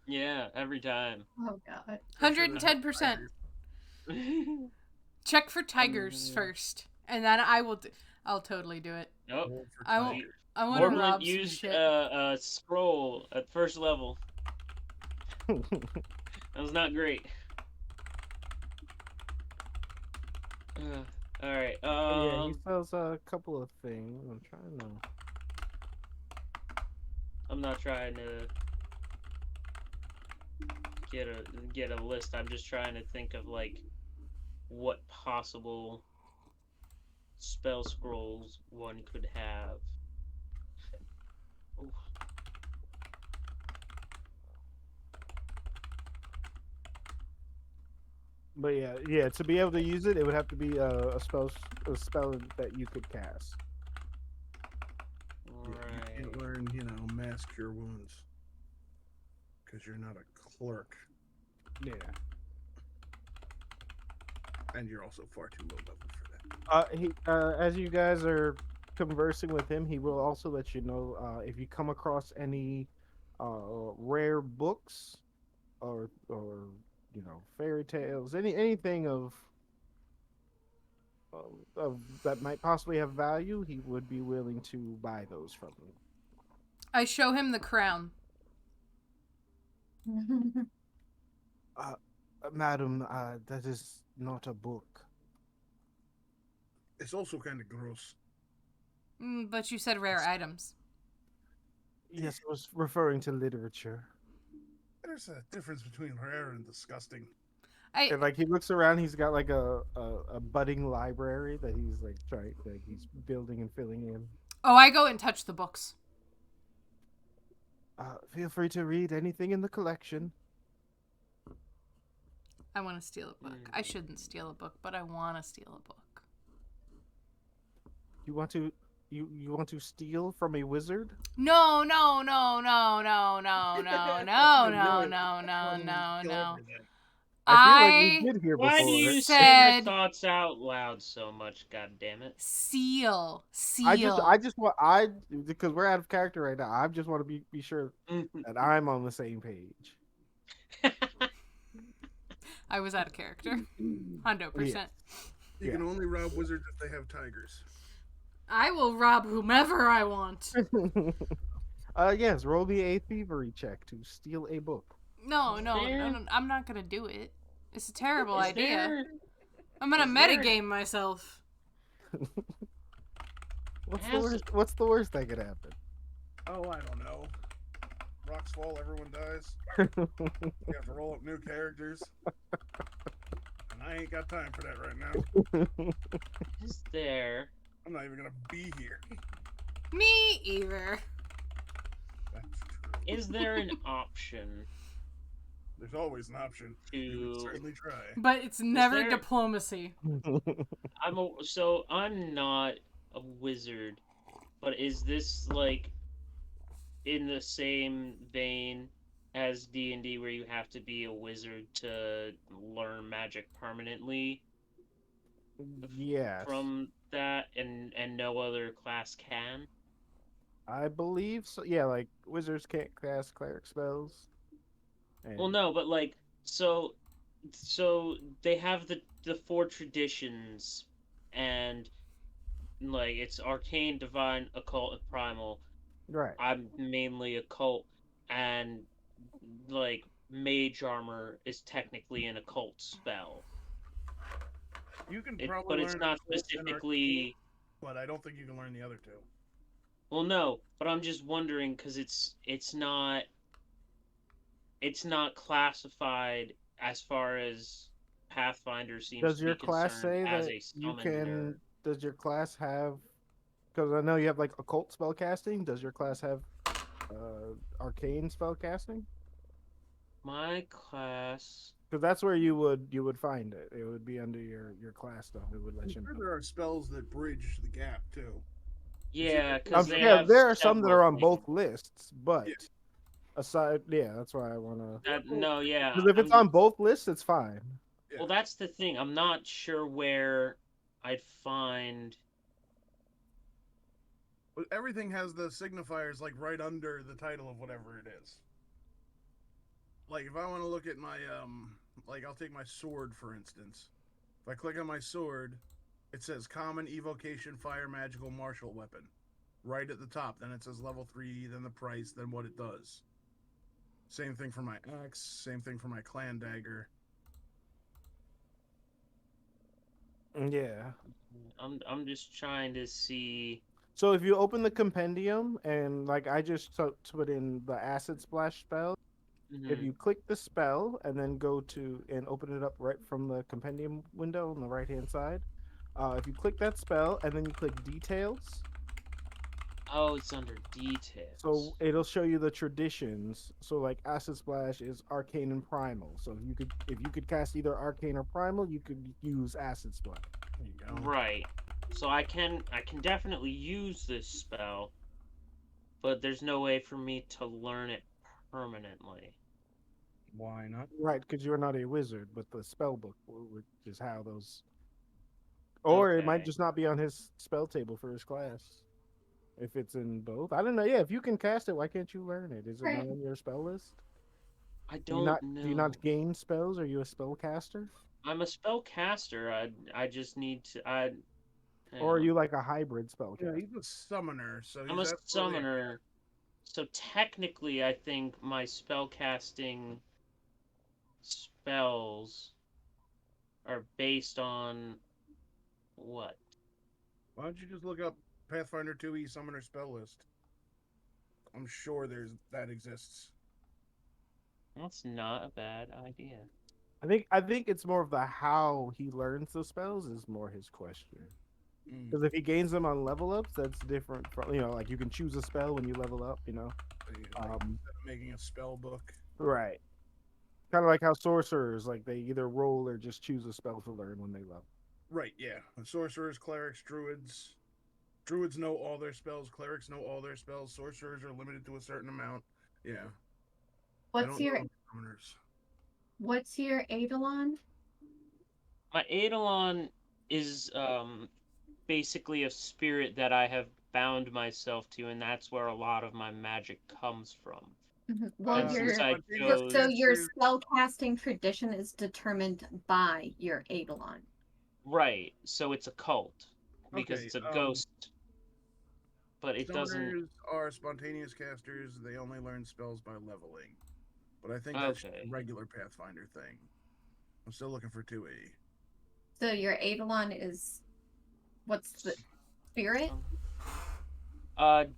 Yeah, every time. Oh god. 110%. Check for tigers first, and then I'll totally do it. Nope. I want to Morblin rob some used shit. a scroll at first level. That was not great. Alright, yeah, he sells a couple of things. I'm not trying to get a list. I'm just trying to think of like what possible spell scrolls one could have. Ooh. But yeah, to be able to use it, it would have to be a spell that you could cast. You can't learn, mask cure wounds. Because you're not a clerk. Yeah. And you're also far too low level for that. As you guys are conversing with him, he will also let you know if you come across any rare books or fairy tales, anything of that might possibly have value, he would be willing to buy those from you. I show him the crown. Madam, that is not a book. It's also kind of gross. But you said rare items. Yes, I was referring to literature. There's a difference between rare and disgusting. And like he looks around, he's got like a budding library that he's like he's building and filling in. Oh, I go and touch the books. Feel free to read anything in the collection. I want to steal a book. I shouldn't steal a book, but I want to steal a book. You want to steal from a wizard? No, no, no, no, no, no, no, no, no, no, no, no, no. I feel like we did here before. Why do you say my thoughts out loud so much? God damn it! Seal. I just want because we're out of character right now. I just want to be sure that I'm on the same page. I was out of character. 100%. You can only rob wizards if they have tigers. I will rob whomever I want. Yes, roll me a thievery check to steal a book. No, I'm not gonna do it. It's a terrible idea. I'm gonna metagame myself. What's the worst that could happen? Oh, I don't know. Rocks fall, everyone dies. You have to roll up new characters. And I ain't got time for that right now. Is there? I'm not even gonna be here. Me either. Is there an option? There's always an option. You can certainly try. But it's never diplomacy. I'm not a wizard, but is this like in the same vein as D&D where you have to be a wizard to learn magic permanently? Yes. From that and no other class can? I believe so. Yeah, like wizards can't cast cleric spells. Well, no, but like so they have the four traditions, and like it's arcane, divine, occult, and primal. Right. I'm mainly occult, and like mage armor is technically an occult spell. You can probably but it's not specifically. But I don't think you can learn the other two. Well, no, but I'm just wondering because it's not classified as far as Pathfinder seems Does to your be class say as that a you summoner. can? Does your class have? Because I know you have like occult spell casting. Does your class have arcane spell casting? My class. Because that's where you would find it. It would be under your class stuff. It would let you know. There are spells that bridge the gap too. Yeah, because there are some that are on both lists, but aside, that's why I want to. No, yeah. Because if it's on both lists, it's fine. Yeah. Well, that's the thing. I'm not sure where I'd find. But everything has the signifiers like right under the title of whatever it is. Like if I want to look at my like I'll take my sword for instance. If I click on my sword, it says common, evocation, fire, magical, martial weapon. Right at the top. Then it says level 3, then the price, then what it does. Same thing for my axe, same thing for my clan dagger. Yeah. I'm just trying to see. So if you open the compendium and like I just put in the acid splash spell, if you click the spell and then go to and open it up right from the compendium window on the right hand side, if you click that spell and then you click details. Oh, it's under details. So it'll show you the traditions. So like acid splash is arcane and primal. So if you could cast either arcane or primal, you could use acid splash. There you go. Right. So I can definitely use this spell, but there's no way for me to learn it permanently. Why not? Right, because you're not a wizard, but the spell book, which is how those. Or it might just not be on his spell table for his class. If it's in both, I don't know. Yeah, if you can cast it, why can't you learn it? Is it not on your spell list? I don't know. Do you not gain spells? Are you a spell caster? I'm a spell caster. I just need to. Or are you like a hybrid spell caster? Yeah, he's a summoner. So I'm a summoner. So technically, I think my spell casting spells are based on what? Why don't you just look up Pathfinder 2e Summoner spell list? I'm sure that exists. That's not a bad idea. I think it's more of the how he learns the spells is more his question. Because if he gains them on level ups, that's different from like you can choose a spell when you level up. Like, instead of making a spell book. Right. Kind of like how sorcerers they either roll or just choose a spell to learn when they level. Right. Yeah. Sorcerers, clerics, druids. Druids know all their spells. Clerics know all their spells. Sorcerers are limited to a certain amount. Yeah. What's your summoners. What's your Eidolon? My Eidolon is basically a spirit that I have bound myself to, and that's where a lot of my magic comes from. Well, And since I so your spell casting tradition is determined by your Eidolon. Right, so it's a cult because it's a ghost, but it doesn't. Summoners are spontaneous casters. They only learn spells by leveling, but I think that's a regular Pathfinder thing. I'm still looking for 2e. So your Eidolon is what's the spirit?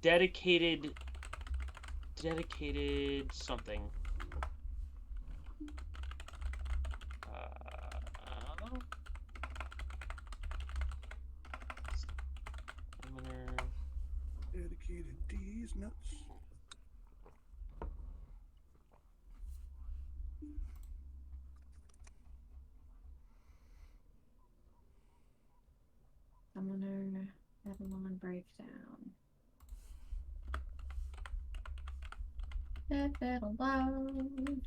Dedicated something. Dedicated D's nuts. Summoner Eidolon breakdown. If it'll load.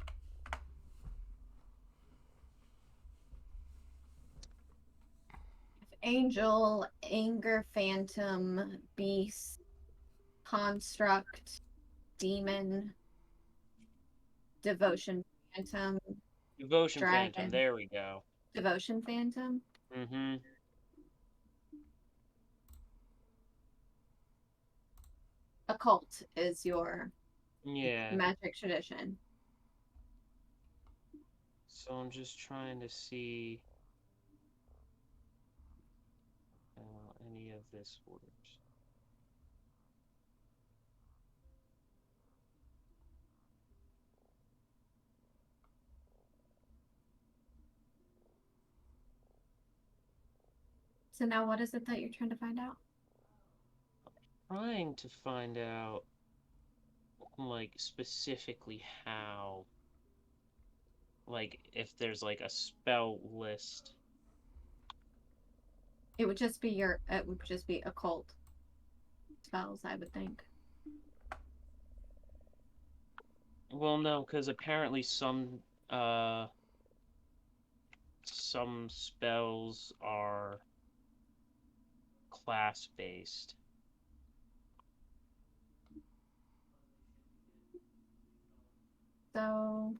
Angel, Anger Phantom, Beast, Construct, Demon, Devotion Phantom. Devotion Dragon. Phantom, there we go. Devotion Phantom? Mm-hmm. Occult is your magic tradition. So I'm just trying to see any of this works. So now what is it that you're trying to find out? Trying to find out, specifically how, if there's, a spell list. It would just be occult spells, I would think. Well, no, because apparently some spells are class-based. So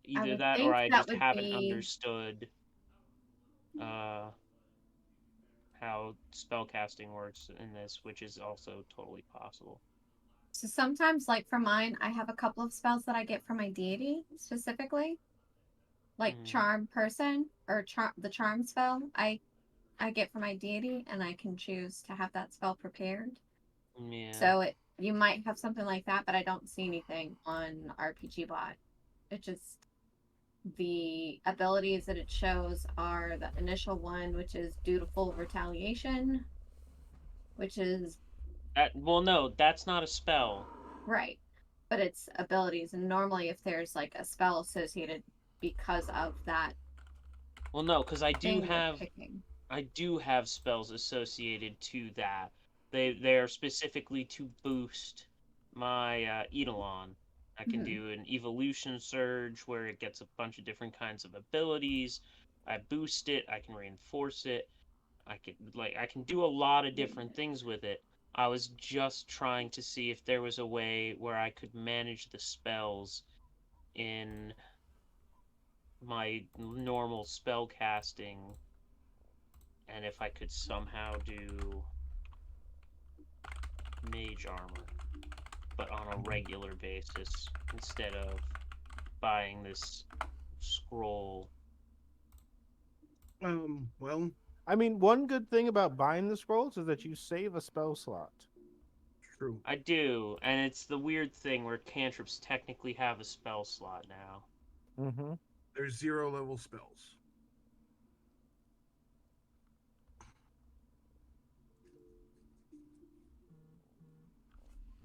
either that or I just haven't understood how spellcasting works in this, which is also totally possible. So sometimes, for mine, I have a couple of spells that I get from my deity specifically, Charm Person or the Charm spell. I get from my deity, and I can choose to have that spell prepared. Yeah. So you might have something like that, but I don't see anything on RPG Bot. It just the abilities that it shows are the initial one, which is Dutiful Retaliation, which is well, no, that's not a spell. Right. But it's abilities, and normally if there's a spell associated because of that. Well, no, because I do have spells associated to that. They're specifically to boost my Eidolon. I can do an evolution surge where it gets a bunch of different kinds of abilities. I boost it, I can reinforce it. I can do a lot of different things with it. I was just trying to see if there was a way where I could manage the spells in my normal spell casting, and if I could somehow do mage armor, but on a regular basis instead of buying this scroll? Well, I mean, one good thing about buying the scrolls is that you save a spell slot. true. I do, and it's the weird thing where cantrips technically have a spell slot now. Mm-hmm. There's 0 level spells.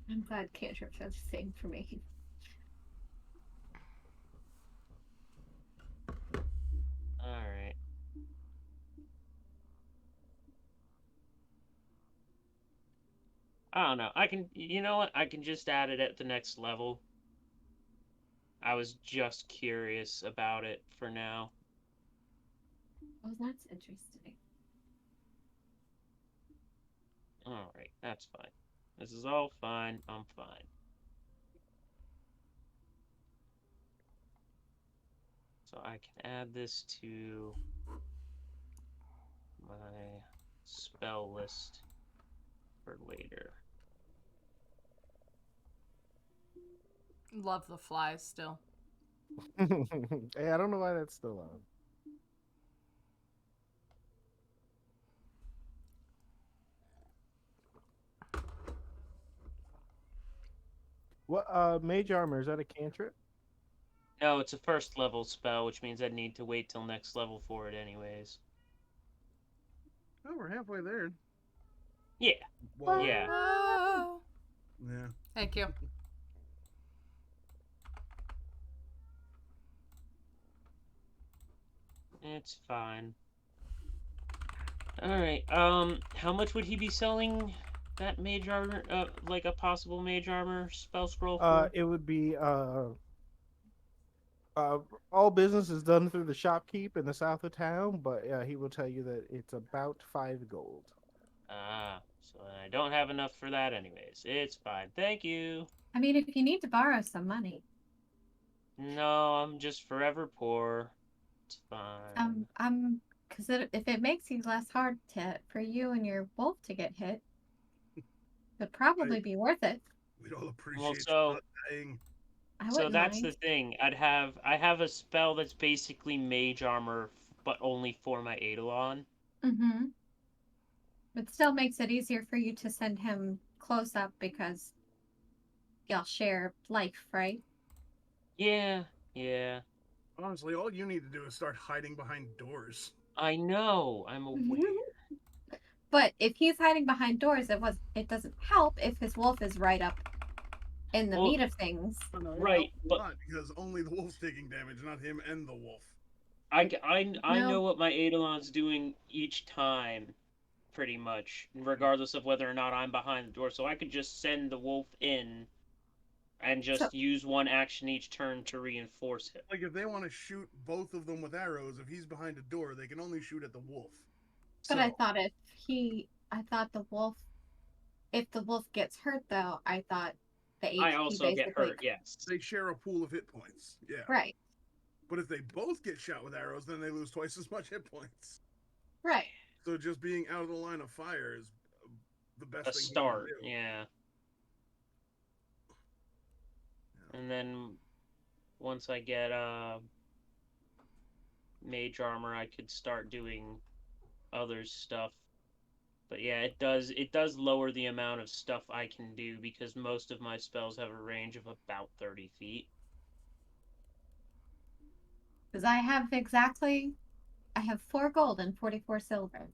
I'm glad cantrips are the same for me. Alright. I don't know. You know what? I can just add it at the next level. I was just curious about it for now. Oh, that's interesting. Alright, that's fine. This is all fine. I'm fine. So I can add this to my spell list for later. Love the flies still. Hey, I don't know why that's still on. What mage armor, is that a cantrip? No, it's a first level spell, which means I'd need to wait till next level for it anyways. Oh, we're halfway there. Yeah. Well, Yeah. Whoa. yeah. Thank you. It's fine. Alright, how much would he be selling that mage armor, like a possible mage armor spell scroll for? It would be all business is done through the shopkeep in the south of town, but he will tell you that it's about 5 gold. Ah, so I don't have enough for that anyways. It's fine. Thank you. I mean, if you need to borrow some money, No, I'm just forever poor. It's fine. because if it makes you less hard for you and your wolf to get hit, it'd probably be worth it. We'd all appreciate Well, you so not dying. I so wouldn't that's mind. the thing. I have a spell that's basically mage armor, but only for my Eidolon. Mm-hmm. It still makes it easier for you to send him close up because y'all share life, right? Yeah, yeah. Honestly, all you need to do is start hiding behind doors. I know. I'm aware. But if he's hiding behind doors, it doesn't help if his wolf is right up in the Well, meat of things. Oh, no, it right, helps a but lot because only the wolf's taking damage, not him and the wolf. I No. know what my Eidolon's doing each time, pretty much, regardless of whether or not I'm behind the door. So I could just send the wolf in and So, just use one action each turn to reinforce it. Like, if they want to shoot both of them with arrows, if he's behind a door, they can only shoot at the wolf. but I thought if the wolf gets hurt though, I thought the I HP also get basically. hurt, yes. They share a pool of hit points. Yeah. Right. But if they both get shot with arrows, then they lose twice as much hit points. Right. So just being out of the line of fire is the best A thing start, you can do. yeah. And then once I get mage armor, I could start doing other stuff. But yeah, it does lower the amount of stuff I can do because most of my spells have a range of about 30 feet. Because I have 4 gold and 44 silver.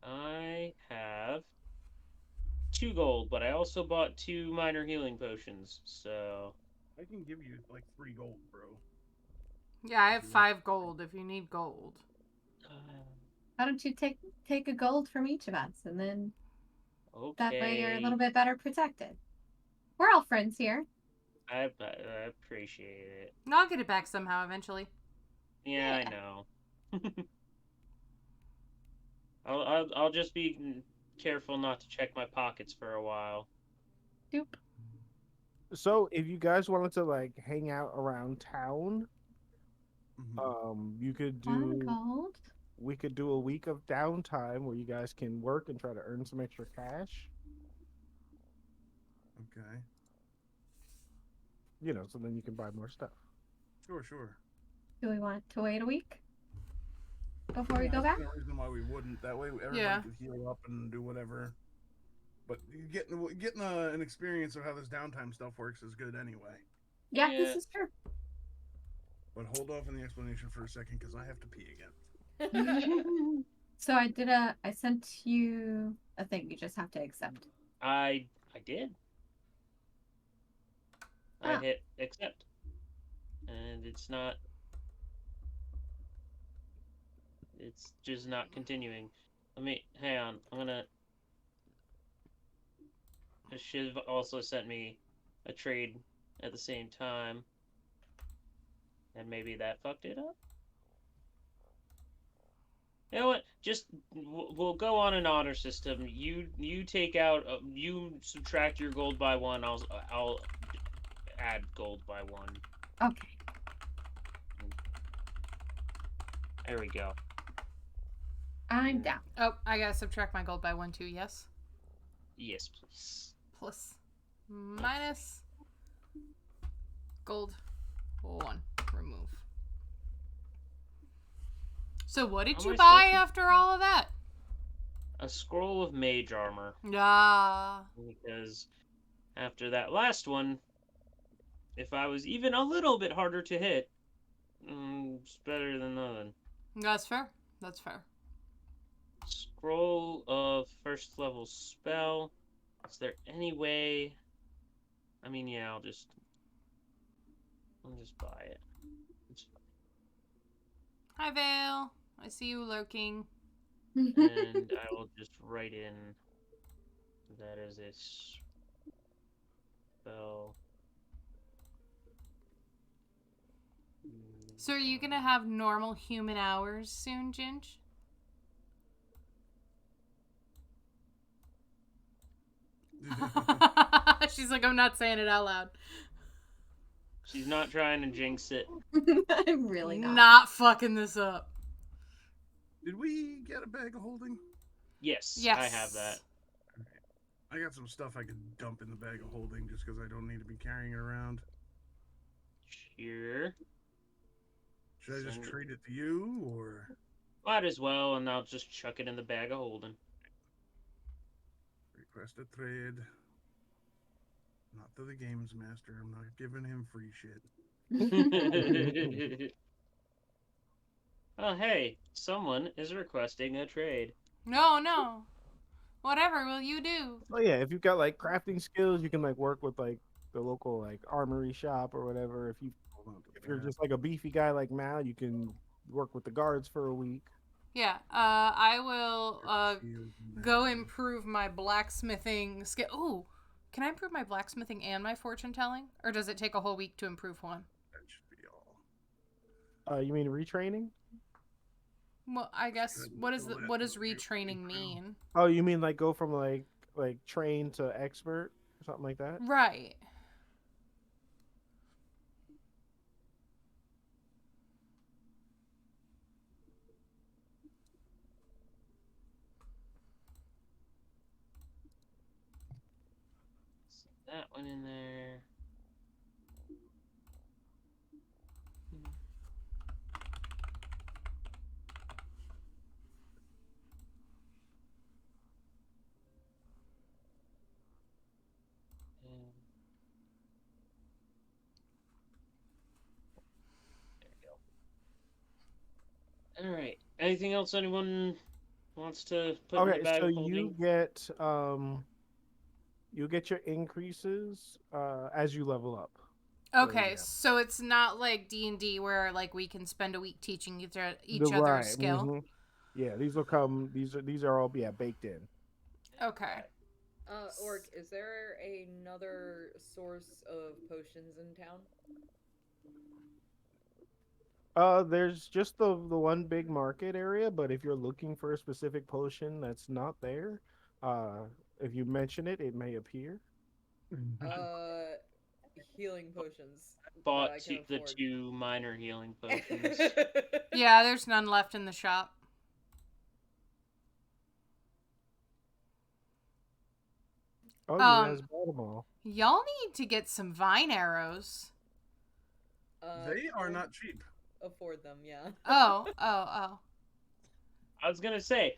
I have 2 gold, but I also bought 2 minor healing potions, so I can give you like 3 gold, bro. Yeah, I have 5 gold if you need gold. Why don't you take a gold from each of us, and then okay. that way you're a little bit better protected. We're all friends here. I appreciate it. I'll get it back somehow eventually. Yeah, I know. I'll just be careful not to check my pockets for a while. Doop. So if you guys wanted to like hang out around town, you could 1 do. gold. We could do a week of downtime where you guys can work and try to earn some extra cash. Okay. so then you can buy more stuff. Sure. Do we want to wait a week before we go There's back? no reason why we wouldn't. That way, everybody Yeah. could heal up and do whatever. But getting an experience of how this downtime stuff works is good anyway. Yeah, Yeah. this is true. But hold off on the explanation for a second because I have to pee again. So I sent you a thing. You just have to accept. I did. I Ah. hit accept. And it's just not continuing. Hang on, it should have also sent me a trade at the same time. And maybe that fucked it up? You know what? Just, we'll go on an honor system. You take out, you subtract your gold by 1, I'll add gold by 1. Okay. There we go. I'm down. Oh, I gotta subtract my gold by 1 too, yes? Yes, please. Plus, minus, gold, 1, remove. So what did How you am I buy supposed to- after all of that? A scroll of mage armor. Ah. Because after that last one, if I was even a little bit harder to hit, it's better than nothing. That's fair. That's fair. Scroll of first level spell. Is there any way? I mean, yeah, I'll just buy it. It's Hi, Vale. I see you lurking. and I will just write in that is a spell. So are you gonna have normal human hours soon, Ginge? She's like, I'm not saying it out loud. She's not trying to jinx it. I'm really not. Not fucking this up. Did we get a bag of holding? Yes, Yes. I have that. I got some stuff I could dump in the bag of holding just because I don't need to be carrying it around. Sure. Should I just Send it. trade it to you, or? Might as well, and I'll just chuck it in the bag of holding. Request a trade. Not to the games master. I'm not giving him free shit. Oh, hey, someone is requesting a trade. No. Whatever will you do? Oh yeah, if you've got like crafting skills, you can like work with like the local like armory shop or whatever. If you're just like a beefy guy like Mal, you can work with the guards for a week. Yeah, I will go improve my blacksmithing skill. Ooh, can I improve my blacksmithing and my fortune telling? Or does it take a whole week to improve one? That should be all. You mean retraining? Well, I guess what does Well, retraining mean? Oh, you mean like go from like trained to expert or something like that? Right. That one in there. There we go. All right. Anything else anyone wants to put in the Okay, bag so of holding? you get your increases as you level up. Okay, yeah. so it's not like D&D where like we can spend a week teaching each other Right, a skill. mhm. Yeah, these will come. These are all baked in. Okay. Orc, is there another source of potions in town? There's just the one big market area, but if you're looking for a specific potion that's not there, if you mention it, it may appear. Healing potions. Bought that I can the afford. 2 minor healing potions. Yeah, there's none left in the shop. Oh, you guys bought them all. Y'all need to get some vine arrows. They are can't not cheap. afford them. Yeah. Oh. I was gonna say,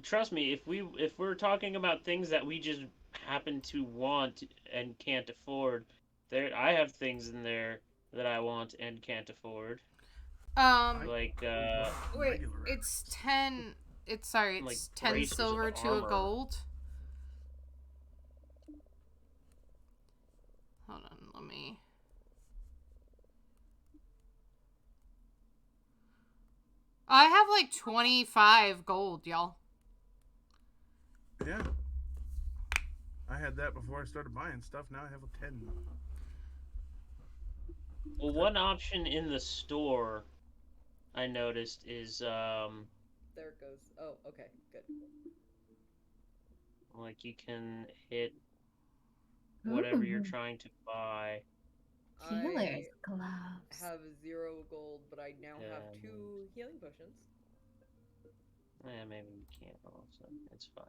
trust me, if we're talking about things that we just happen to want and can't afford, I have things in there that I want and can't afford. Like Wait, Regular it's arrows. 10. It's sorry, like it's 10 bracers of silver to a armor. gold. Hold on, let me. I have like 25 gold, y'all. Yeah. I had that before I started buying stuff. Now I have a 10. Well, one option in the store I noticed is There it goes. Oh, okay, good. like you can hit whatever you're Ooh, trying to buy. healer's I gloves. have 0 gold, but I now have And 2 healing potions. maybe you can't also. It's fine.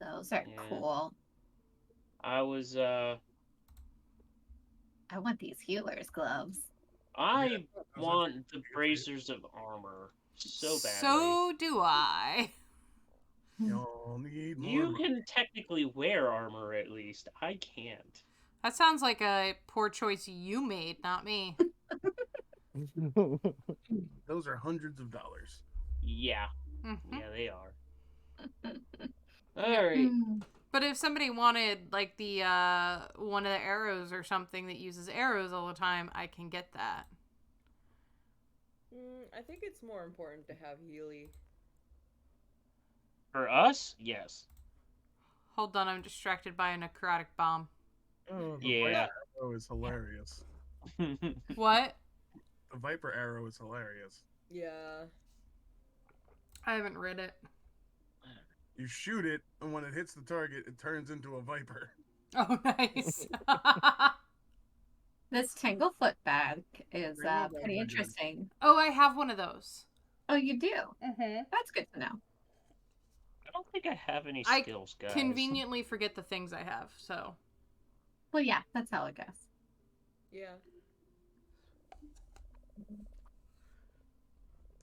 Those are Yeah. cool. I was I want these healer's gloves. I those are want the good for you. bracers of armor so badly. So do I. You'll need more You money. can technically wear armor at least. I can't. That sounds like a poor choice you made, not me. Those are hundreds of dollars. Yeah. Mm-hmm. Yeah, they are. Yeah. Alright. But if somebody wanted like the one of the arrows or something that uses arrows all the time, I can get that. I think it's more important to have Healy. For us, yes. Hold on, I'm distracted by a necrotic bomb. Oh, the Yeah. Viper arrow is hilarious. What? The Viper arrow is hilarious. Yeah. I haven't read it. You shoot it, and when it hits the target, it turns into a Viper. Oh, nice. This Tanglefoot bag is Rainbow bags pretty are good. interesting. Oh, I have one of those. Oh, you do? Mm-hmm. That's good to know. I don't think I have any I skills, guys. conveniently forget the things I have, so. Well, yeah, that's how it goes. Yeah.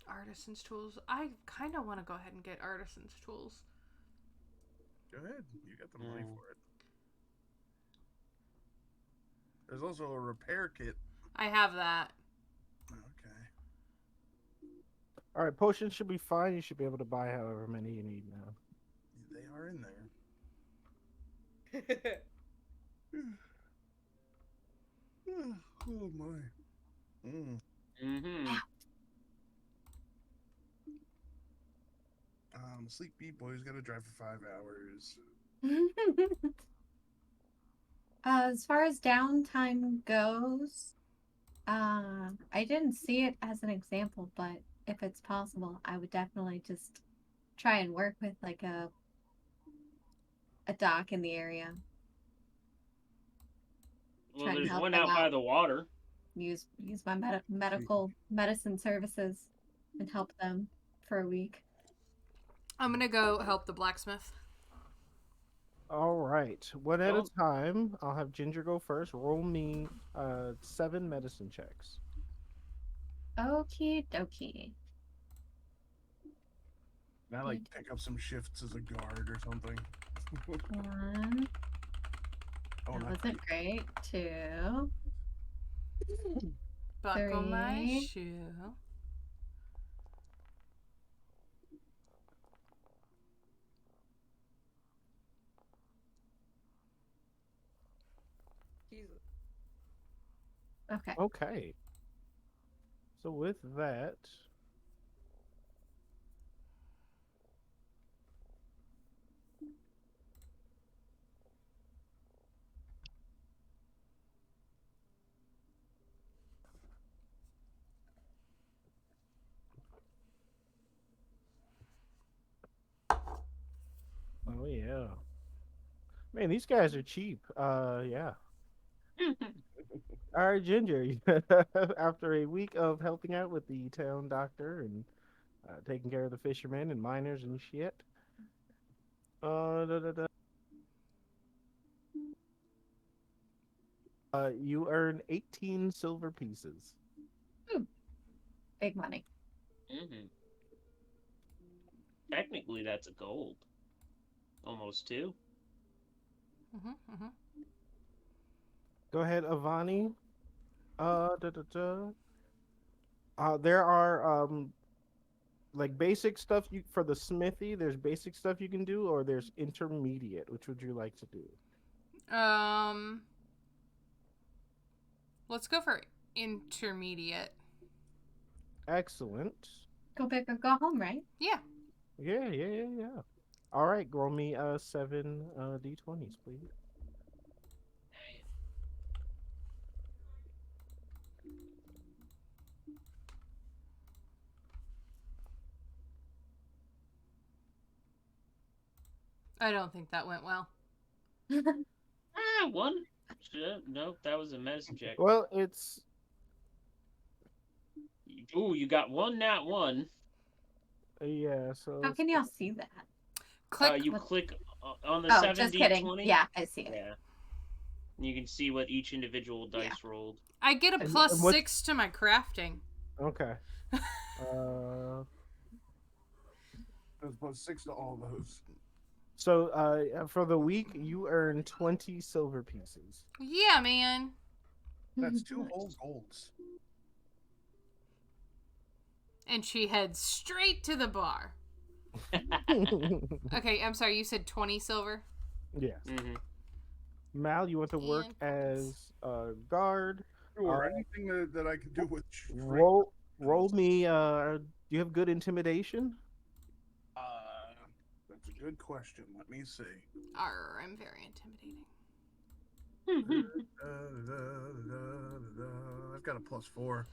Artisan's tools. I kind of want to go ahead and get artisan's tools. Go ahead. You got the money for it. There's also a repair kit. I have that. Okay. All right, potions should be fine. You should be able to buy however many you need now. They are in there. Oh my. Mm-hmm. Sleep Beat Boy's got to drive for 5 hours. As far as downtime goes, I didn't see it as an example, but if it's possible, I would definitely just try and work with like a dock in the area. Well, Try and there's help one them out by the water. Use my medical medicine services and help them for a week. I'm gonna go help the blacksmith. All right, one at a Don't- time. I'll have Ginger go first. Roll me 7 medicine checks. Okie dokie. Can I like pick up some shifts as a guard or something? One. Oh, That not wasn't great. 2. Buckle my 3. shoe. Jesus. Okay. Okay. So with that, oh yeah. Man, these guys are cheap. Yeah. All right, Ginger. After a week of helping out with the town doctor and taking care of the fishermen and miners and shit, da, da, da. You earn 18 silver pieces. Big money. Mm-hmm. Technically, that's a gold. Almost 2. Go ahead, Avani. There are like basic stuff you for the smithy. There's basic stuff you can do, or there's intermediate. Which would you like to do? Let's go for intermediate. Excellent. Go big or go home, right? Yeah. Yeah. All right, roll me 7 d20s, please. I don't think that went well. One. Nope, that was a medicine check. Well, it's. Ooh, you got 1 nat 1. Yeah, so. How can y'all see that? Click. You click on the Oh, 7 just d20. kidding. Yeah, I see it. Yeah. You can see what each individual dice rolled. I get a plus 6 to my crafting. Okay. There's plus 6 to all those. So, for the week, you earn 20 silver pieces. Yeah, man. That's 2 whole golds. And she heads straight to the bar. Okay, I'm sorry. You said 20 silver? Yes. Mm-hmm. Mal, you want to work as a guard? Or anything that I can do with. Roll me. Do you have good intimidation? That's a good question. Let me see. I'm very intimidating. I've got a +4.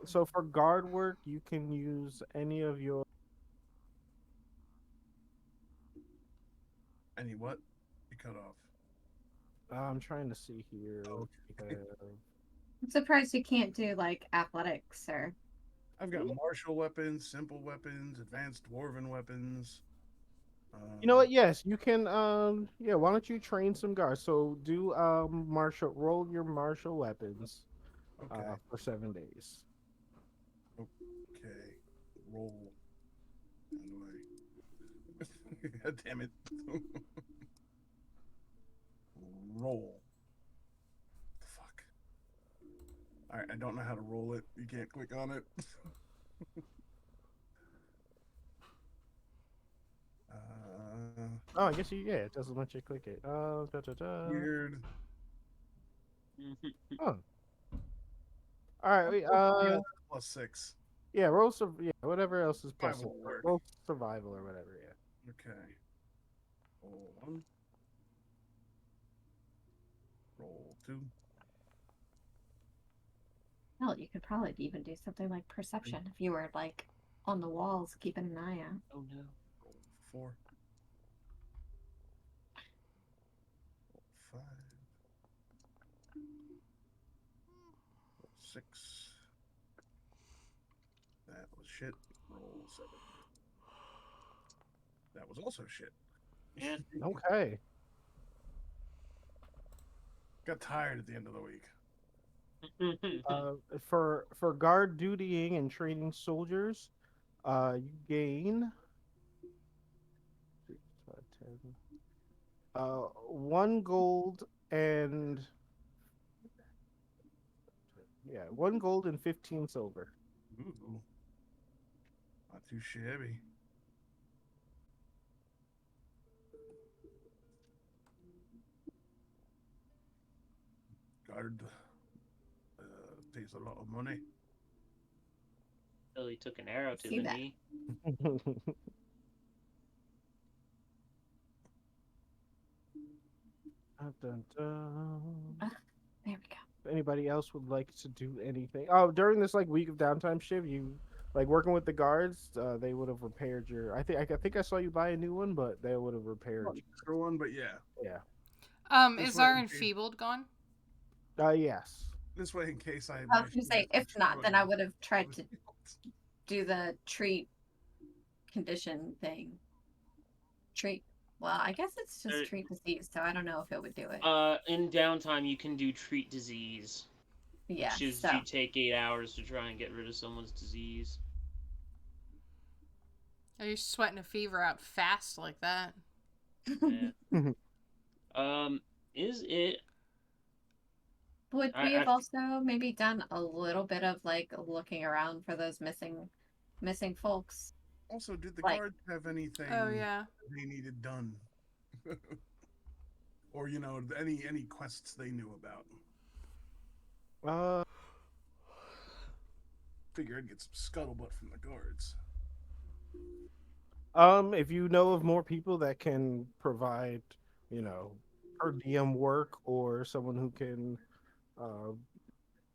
So for guard work, you can use any of your. Any what? You cut off. I'm trying to see here. Okay. I'm surprised you can't do like athletics or. I've got martial weapons, simple weapons, advanced dwarven weapons. You know what? Yes, you can. Yeah. Why don't you train some guards? So do martial. Roll your martial weapons. Okay. For 7 days. Okay. Roll. How do I? God damn it. Roll. Fuck. Alright, I don't know how to roll it. You can't click on it. Oh, I guess it doesn't let you click it. Weird. Oh. All right. +6. Yeah. Roll some. Yeah. Whatever else is plus. Survival will work. Roll survival or whatever. Yeah. Okay. Roll 1. Roll 2. Hell, you could probably even do something like perception if you were like on the walls keeping an eye out. Oh no. Roll 4. Roll 5. Roll 6. That was shit. Roll 7. That was also shit. Yeah. Okay. Got tired at the end of the week. For guard dutying and training soldiers, you gain 6, 5, 10. 1 gold and 1 gold and 15 silver. Ooh. Not too shabby. Guard takes a lot of money. Billy took an arrow to See the that. knee. Dun, dun. There we go. If anybody else would like to do anything, during this like week of downtime shift, you like working with the guards, they would have repaired your. I think I saw you buy a new one, but they would have repaired. Extra one, but yeah. Yeah. Is our enfeebled gone? Yes. This way, in case I. I was gonna say, if not, then I would have tried to do the treat condition thing. Treat Well, I guess it's just Uh, treat disease, so I don't know if it would do it. In downtime, you can do treat disease, Yeah, which is so you take 8 hours to try and get rid of someone's disease. Are you sweating a fever out fast like that? Yeah. Is it? would I, we I have also maybe done a little bit of like looking around for those missing folks? Also, did the Like- guards have anything Oh yeah. they needed done? Or, you know, any quests they knew about? Uh, Figure I'd get some scuttlebutt from the guards. if you know of more people that can provide, you know, per diem work or someone who can uh,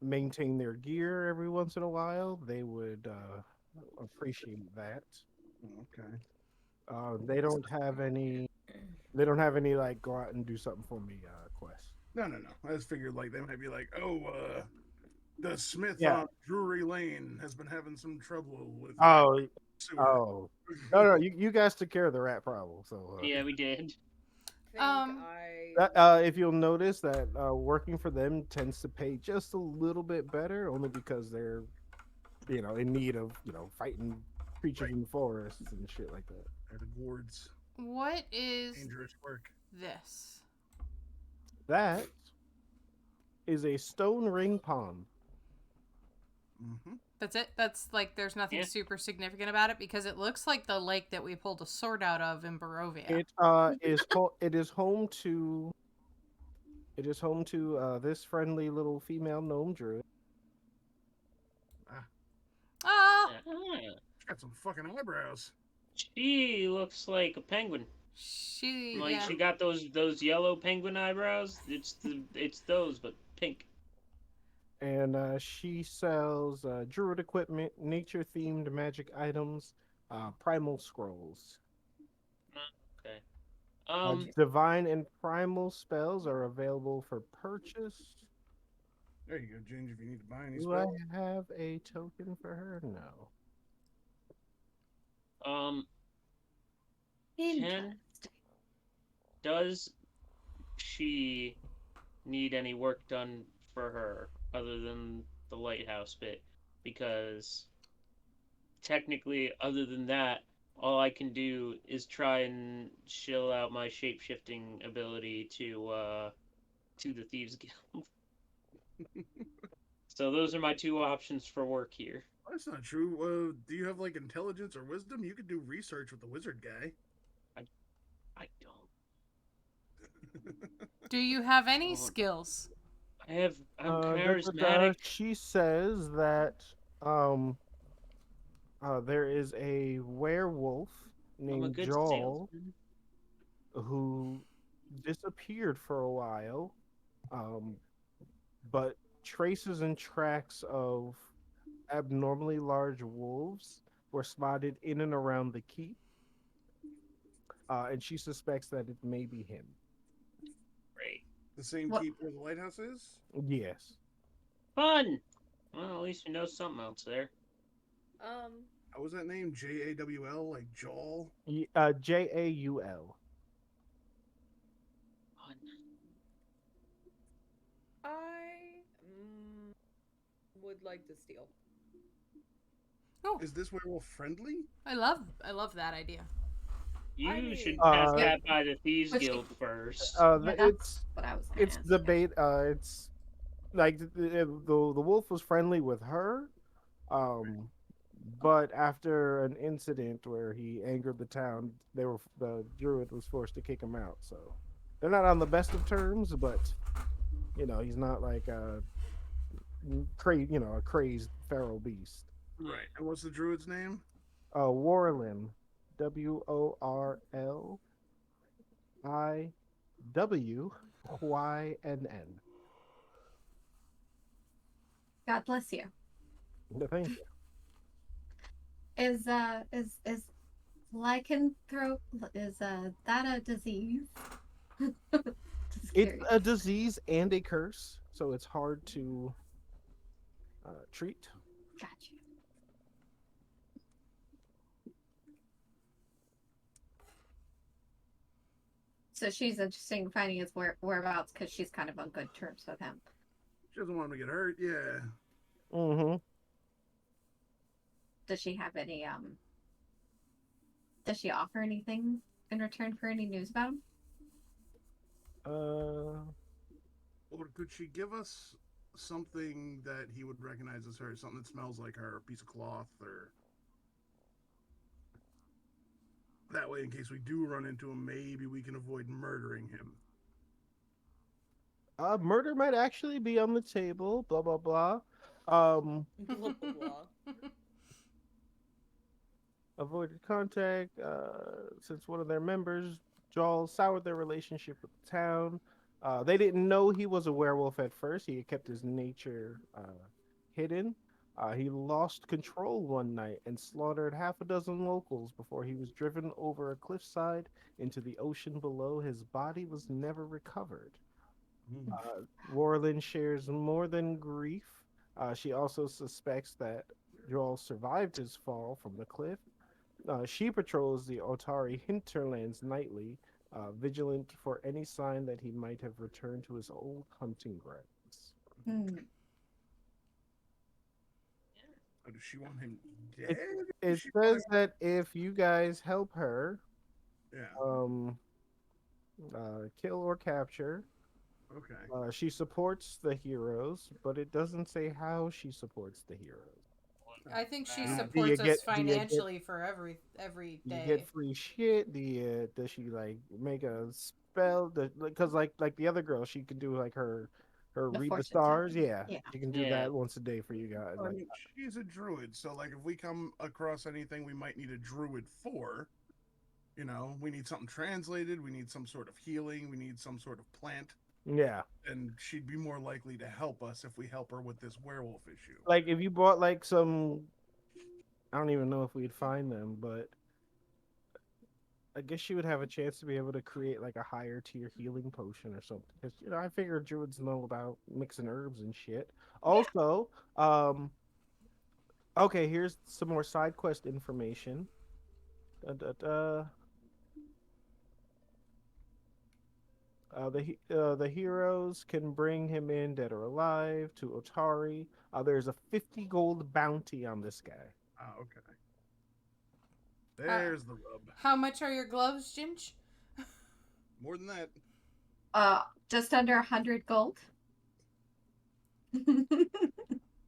maintain their gear every once in a while, they would appreciate that. Okay. They don't have any. They don't have any like go out and do something for me quests. No. I just figured like they might be like, oh, the Smith Yeah. on Drury Lane has been having some trouble with Oh, sewer. oh, no, you guys took care of the rat problem. So yeah, we did. if you'll notice that working for them tends to pay just a little bit better, only because they're, you know, in need of, you know, fighting creatures in the forests and shit like that. They're the guards. What is Dangerous work. this? That is a stone ring pond. Mm-hmm. That's it? That's like there's nothing Yeah. super significant about it because it looks like the lake that we pulled a sword out of in Barovia. It is home to this friendly little female gnome druid. Oh, Ah, Got some fucking eyebrows. she looks like a penguin. she Like yeah. she got those yellow penguin eyebrows. It's those, but pink. And she sells druid equipment, nature-themed magic items, primal scrolls. Okay. Divine and primal spells are available for purchase. There you go, Ginger, if you need to buy any Do I spells. have a token for her? No. Ken, does she need any work done for her other than the lighthouse bit? Because technically, other than that, all I can do is try and chill out my shape-shifting ability to the Thieves Guild. So those are my two options for work here. That's not true. Do you have like intelligence or wisdom? You could do research with the wizard guy. I don't. Do you have any Oh. skills? I'm But, charismatic. she says that there is a werewolf I'm a named good Joel salesman. who disappeared for a while, but traces and tracks of abnormally large wolves were spotted in and around the keep, and she suspects that it may be him. Great. The same What- keep where the lighthouse is? Yes. Fun. Well, at least we know something else there. What was that name? Jawl, like Jawl? Jaul. Fun. I would like to steal. Oh, Is this werewolf friendly? I love that idea. You I mean- should pass Yeah. that by the Thieves Which- Guild first. Yeah, It's what I was gonna ask. debate. It's like the wolf was friendly with her, but after an incident where he angered the town, the druid was forced to kick him out. So they're not on the best of terms, but you know he's not like a crazed feral beast. Right. And what's the druid's name? Warlin, WORLIWYNN. God bless you. Thank you. Is lycanthrope that a disease? Just It's curious. a disease and a curse, so it's hard to treat. Gotcha. So she's interested in finding his whereabouts because she's kind of on good terms with him. She doesn't want him to get hurt. Yeah. Mm-hmm. Does she have any Does she offer anything in return for any news about him? Or could she give us something that he would recognize as her? Something that smells like her, a piece of cloth, or that way, in case we do run into him, maybe we can avoid murdering him. Murder might actually be on the table. Blah blah blah. Um, Blah, blah, blah. avoided contact. Since one of their members, Jarl, soured their relationship with the town. They didn't know he was a werewolf at first. He had kept his nature hidden. He lost control one night and slaughtered half a dozen locals before he was driven over a cliffside into the ocean below. His body was never recovered. Warlin shares more than grief. She also suspects that Jarl survived his fall from the cliff. She patrols the Otari hinterlands nightly, vigilant for any sign that he might have returned to his old hunting grounds. Or does she want him dead? It says that if you guys help her, Yeah. kill or capture, Okay. she supports the heroes, but it doesn't say how she supports the heroes. I think she Do supports you get- us financially for every Do you day. get free shit? Does she like make a spell? Because like the other girl, she can do like her The read the fortune stars. telling. Yeah, Yeah. she can do Yeah. that once a day for you guys. I Like, mean, she's a druid, so like if we come across anything we might need a druid for, you know, we need something translated, we need some sort of healing, we need some sort of plant, yeah, and she'd be more likely to help us if we help her with this werewolf issue. like if you bought like some, I don't even know if we'd find them, but I guess she would have a chance to be able to create like a higher tier healing potion or something. Because I figure druids know about mixing herbs and shit. Also, okay, here's some more side quest information. Da, da, da. The heroes can bring him in dead or alive to Otari. There's a 50 gold bounty on this guy. Ah, okay. There's the rub. How much are your gloves, Ginge? More than that. Just under 100 gold. All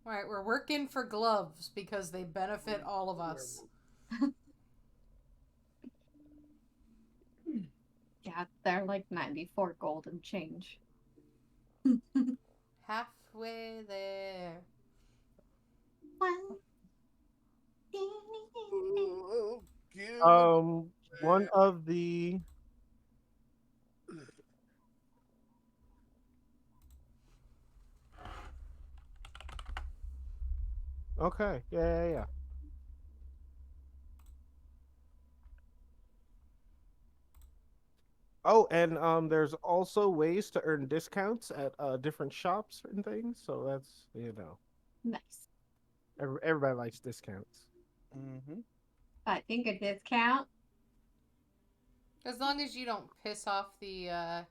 right, we're working for gloves because they benefit all of us. Yeah, they're like 94 gold and change. Halfway there. One of the Okay, yeah. Oh, and there's also ways to earn discounts at different shops and things. So that's Nice. everybody likes discounts. Mm-hmm. I think a discount. As long as you don't piss off the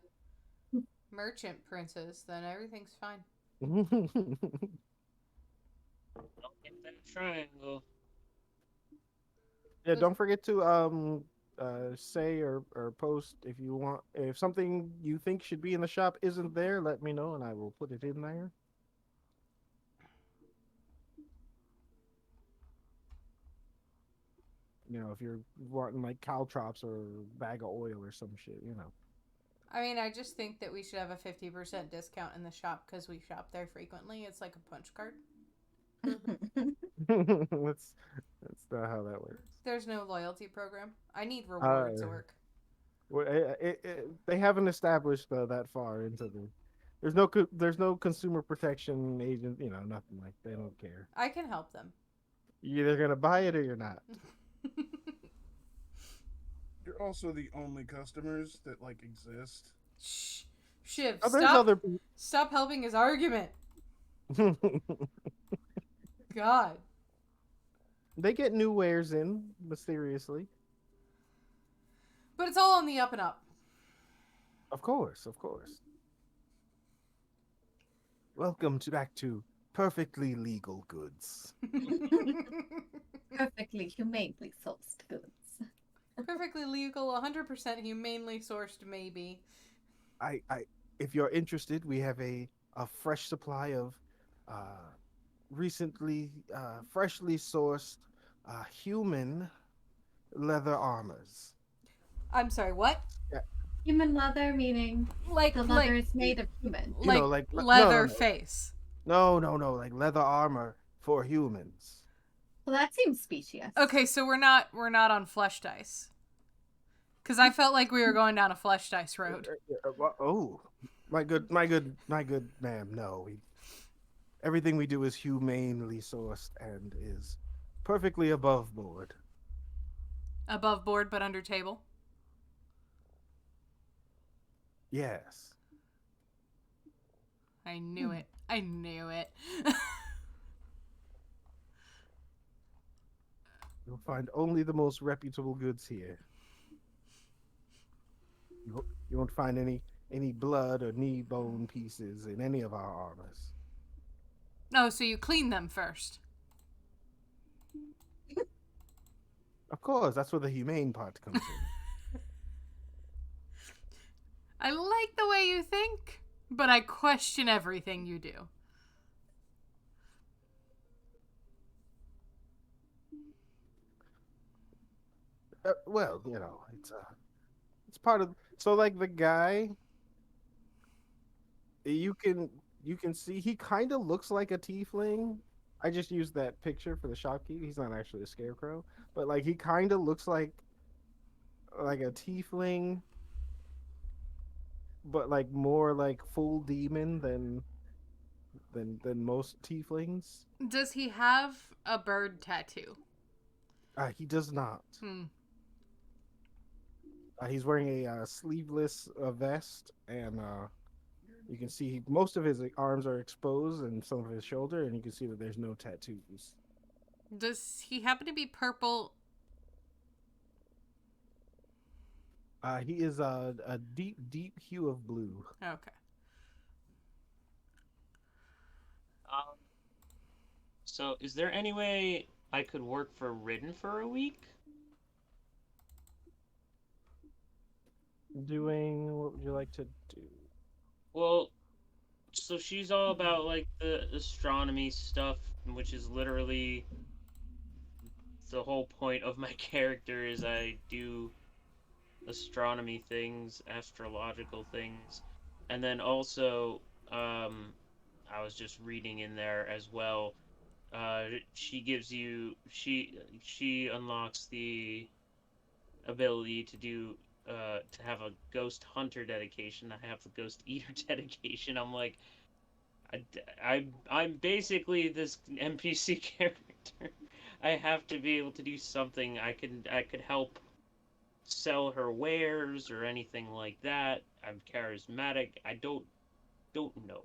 merchant princes, then everything's fine. Don't get that triangle. Yeah, don't forget to say or post if something you think should be in the shop isn't there, let me know and I will put it in there. If you're wanting like caltrops or bag of oil or some shit, I mean, I just think that we should have a 50% discount in the shop because we shop there frequently. It's like a punch card. That's not how that works. There's no loyalty program. I need rewards at work. They haven't established that far into the. There's no consumer protection agent. Nothing like they don't care. I can help them. You're either gonna buy it or you're not. You're also the only customers that like exist. Shh. Shiv, stop helping his argument. God. They get new wares in mysteriously. But it's all on the up and up. Of course, of course. Welcome back to Perfectly Legal Goods. Perfectly humanely sourced goods. Perfectly legal, 100% humanely sourced, maybe. I, if you're interested, we have a fresh supply of uh, recently freshly sourced human leather armors. I'm sorry, what? Yeah, Human leather, meaning Like, the leather is made of human. you know, like like no, leather no, face. no, like leather armor for humans. Well, that seems specious. Okay, so we're not on flesh dice. Because I felt like we were going down a flesh dice road. Oh, my good ma'am. No, everything we do is humanely sourced and is perfectly above board. Above board, but under table. Yes. I knew it. I knew it. You'll find only the most reputable goods here. You won't find any blood or knee bone pieces in any of our armors. Oh, so you clean them first. Of course, that's where the humane part comes in. I like the way you think, but I question everything you do. Well, it's part of. So like the guy, you can you can see he kind of looks like a tiefling. I just used that picture for the shopkeep. He's not actually a scarecrow, but like he kind of looks like a tiefling, but like more like full demon than most tieflings. Does he have a bird tattoo? He does not. He's wearing a sleeveless vest, and you can see most of his arms are exposed and some of his shoulder, and you can see that there's no tattoos. Does he happen to be purple? He is a deep hue of blue. Okay. So, is there any way I could work for Ridden for a week? What would you like to do? Well, so she's all about like the astronomy stuff, which is literally the whole point of my character is I do astronomy things, astrological things, and then also I was just reading in there as well. She gives you she unlocks the ability to do to have a ghost hunter dedication. I have the ghost eater dedication. I'm like, I'm basically this NPC character. I have to be able to do something. I could help sell her wares or anything like that. I'm charismatic. I don't know.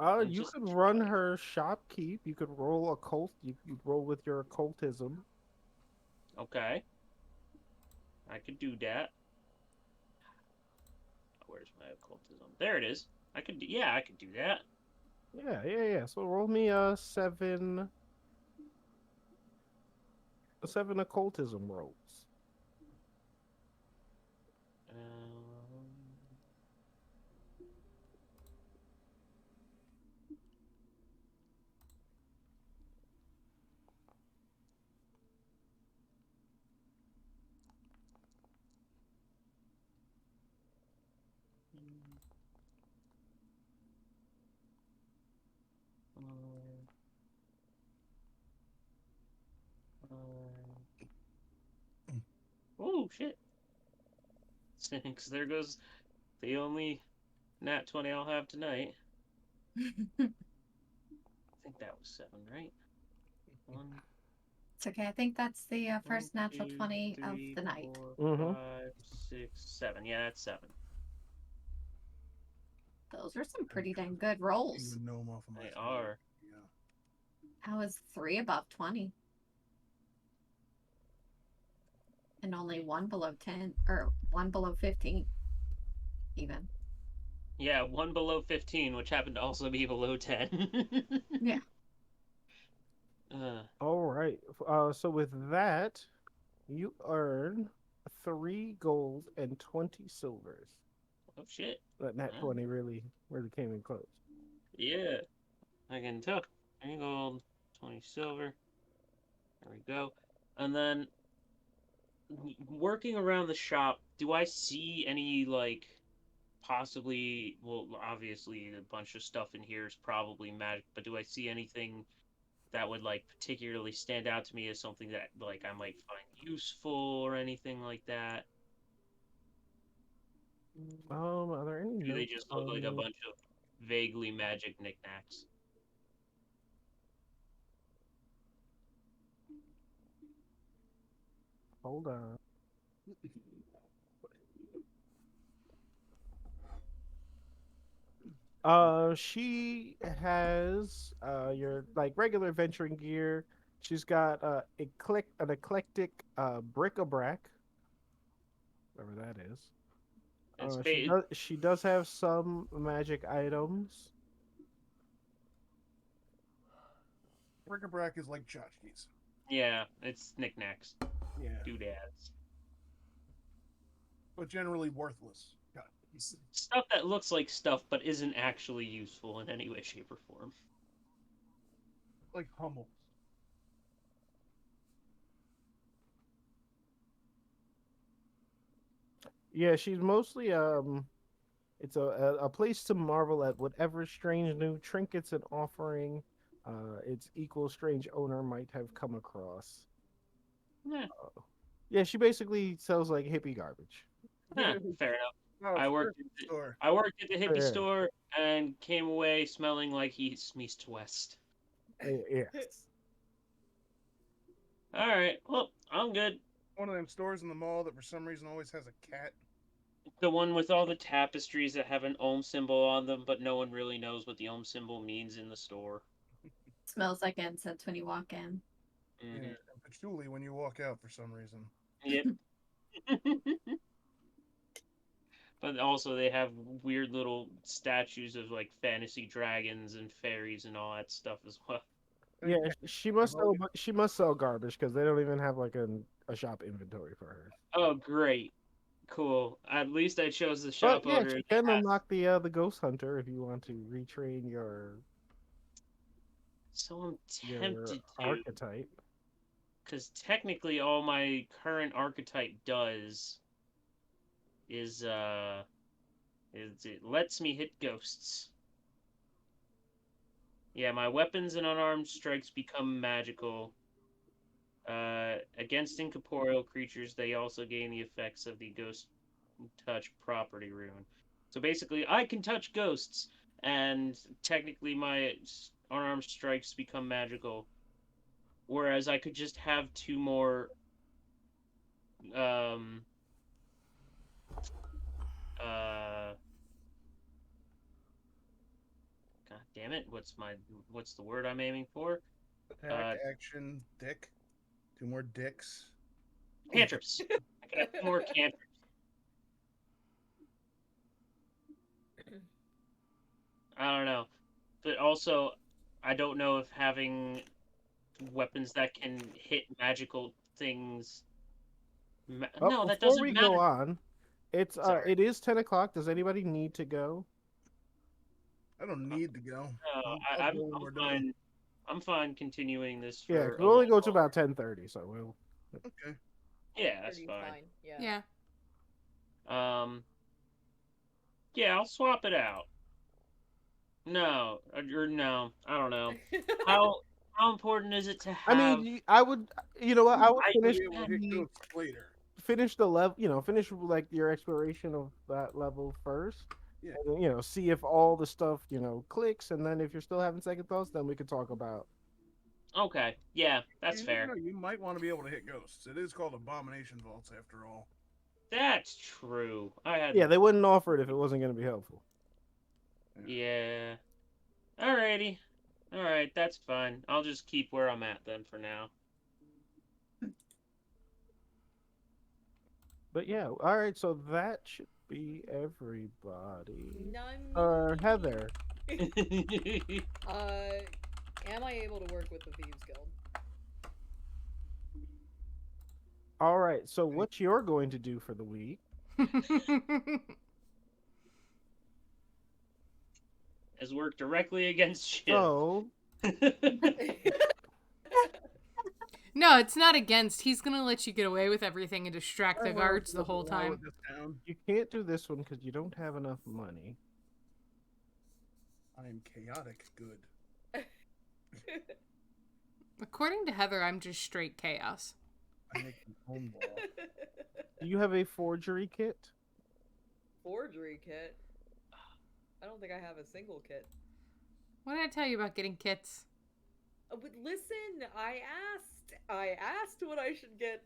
I'm You just could run trying. her shopkeep. You could roll occult. You could roll with your occultism. Okay, I could do that. Where's my occultism? There it is. Yeah, I could do that. Yeah. So roll me seven occultism rolls. Um, oh shit! Because there goes the only nat 20 I'll have tonight. I think that was 7, right? 1, It's okay. I think that's the first 2, natural 20 of 3, the night. 4, Mm-hmm. 5, 6, 7. Yeah, that's 7. Those are some pretty dang good rolls. Even know 'em off of my They screen. are. Yeah. I was 3 above 20. And only 1 below 10, or 1 below 15. even. Yeah, one below 15, which happened to also be below 10. Yeah. All right. So with that, you earn 3 gold and 20 silvers. Oh shit. That nat 20 really came in close. Yeah, I can tell. 3 gold, 20 silver. There we go. And then, working around the shop, do I see any, like, possibly, well, obviously a bunch of stuff in here is probably magic, but do I see anything that would, like, particularly stand out to me as something that, like, I might find useful or anything like that? Are there any Do they notes just look like a on? bunch of vaguely magic knickknacks? Hold on. She has your like regular venturing gear. She's got an eclectic bric-a-brac, whatever that is. It's She does have some magic items. Bric-a-brac is like tchotchkes. Yeah, it's knickknacks, Yeah. doodads. But generally worthless. God, Stuff that looks like stuff but isn't actually useful in any way, shape, or form. like Hummel. Yeah, she's mostly it's a place to marvel at whatever strange new trinkets and offering its equal strange owner might have come across. Yeah, Yeah, she basically sells like hippie garbage. fair enough. Oh, I worked at the hippie Yeah. store and came away smelling like East West. Yes. All right, well, I'm good. One of them stores in the mall that for some reason always has a cat. The one with all the tapestries that have an ohm symbol on them, but no one really knows what the ohm symbol means in the store. Smells like incense when you walk in. Mm-hmm. Yeah, and patchouli when you walk out for some reason. Yep. But also they have weird little statues of like fantasy dragons and fairies and all that stuff as well. Yeah, she must sell garbage because they don't even have like a shop inventory for her. Oh, great. Cool. At least I chose the But shop yeah, owner. you can unlock the ghost hunter if you want to retrain your So I'm your tempted to, archetype. because technically all my current archetype does is it lets me hit ghosts. Yeah, my weapons and unarmed strikes become magical. Against incorporeal creatures, they also gain the effects of the Ghost Touch property rune. So basically, I can touch ghosts, and technically my unarmed strikes become magical. Whereas I could just have 2 more. Um. God damn it! What's the word I'm aiming for? Attack, action, dick. 2 more dicks. Cantrips. I could have 2 more cantrips. I don't know. But also, I don't know if having weapons that can hit magical things. No, that Before doesn't we matter. go on, Sorry. it is 10 o'clock. Does anybody need to go? I don't need to go. No, I'll go when we're done. fine. I'm fine continuing this for. Yeah, we'll only go to about 10:30, so we'll. Okay. Yeah, that's Pretty fine. Yeah. Yeah. Yeah, I'll swap it out. No, or no, I don't know. How important is it to have? I mean, I would. You know what? I would finish We'll hit ghosts later. finish the level. You know, finish like your exploration of that level first. Yeah. And then, see if all the stuff clicks, and then if you're still having second thoughts, then we could talk about. Okay, yeah, that's fair. You might want to be able to hit ghosts. It is called Abomination Vaults, after all. That's true. Yeah, they wouldn't offer it if it wasn't going to be helpful. Yeah. Alrighty. Alright, that's fine. I'll just keep where I'm at then for now. But yeah, all right. So that should be everybody. Nami. Heather. Am I able to work with the Thieves Guild? All right. So what you're going to do for the week? Has worked directly against Shiv. So No, it's not against. He's gonna let you get away with everything and distract the guards the whole Allow time. it this town. you can't do this one because you don't have enough money. I am chaotic good. According to Heather, I'm just straight chaos. I make my own law. Do you have a forgery kit? Forgery kit? I don't think I have a single kit. What did I tell you about getting kits? But listen, I asked what I should get.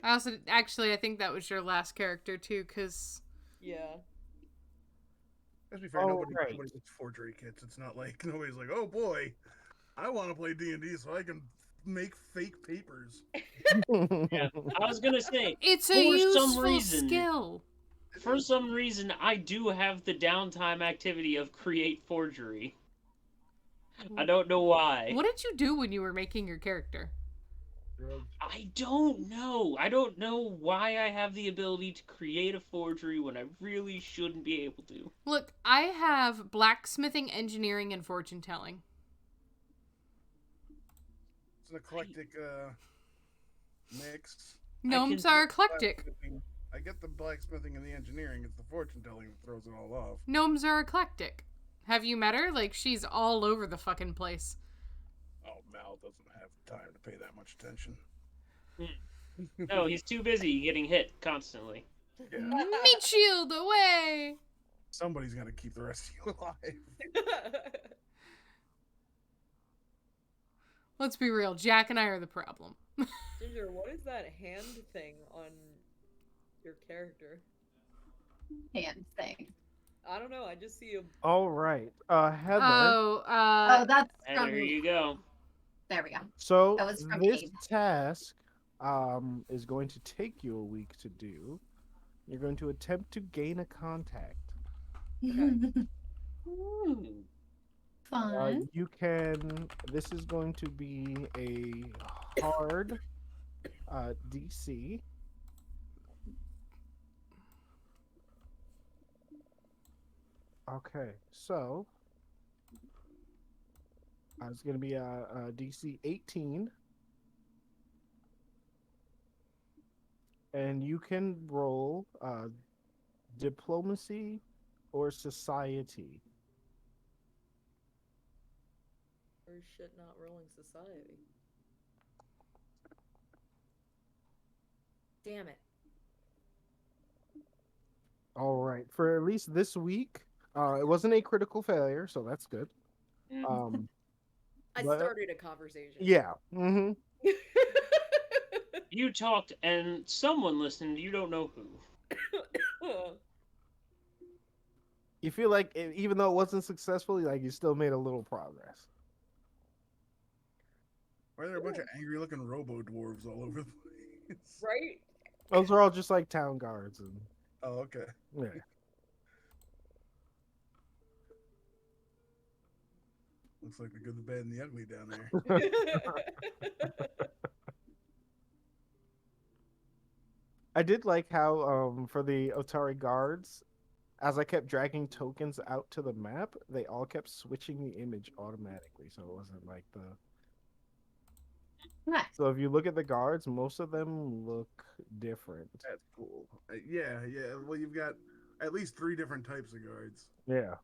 I also, actually, I think that was your last character too, because Yeah. Let's be fair, Oh, nobody right. gets forgery kits. It's not like nobody's like, oh boy, I want to play D&D so I can make fake papers. Yeah, I was gonna say, it's a For some useful reason- skill. for some reason, I do have the downtime activity of create forgery. I don't know why. What did you do when you were making your character? I don't know. I don't know why I have the ability to create a forgery when I really shouldn't be able to. Look, I have blacksmithing, engineering, and fortune telling. It's an eclectic mix. Gnomes are eclectic. I get the blacksmithing and the engineering. It's the fortune telling that throws it all off. Gnomes are eclectic. Have you met her? Like, she's all over the fucking place. Oh, Mal doesn't have time to pay that much attention. No, he's too busy getting hit constantly. Yeah. Meat shield away! Somebody's gonna keep the rest of you alive. Let's be real, Jack and I are the problem. Ginger, what is that hand thing on your character? Hand thing. I don't know. I just see a. All right. Heather. Oh, Oh, that's And from. there you go. There we go. So That was from this Abe. task is going to take you a week to do. You're going to attempt to gain a contact. Fun. You can. This is going to be a hard DC. Okay, so it's going to be a DC 18. And you can roll diplomacy or society. Or shit, not rolling society. Damn it. All right, for at least this week, it wasn't a critical failure, so that's good. I But- started a conversation. Yeah. Mm-hmm. You talked and someone listened, you don't know who. You feel like even though it wasn't successful, like you still made a little progress. Why are there a bunch of angry-looking robo-dwarves all over the place? Right? Those are all just like town guards, and Oh, okay. yeah. Looks like the good, the bad, and the ugly down there. I did like how for the Otari guards, as I kept dragging tokens out to the map, they all kept switching the image automatically, so it wasn't like the. Nice. So if you look at the guards, most of them look different. That's cool. Yeah. Well, you've got at least 3 different types of guards. Yeah.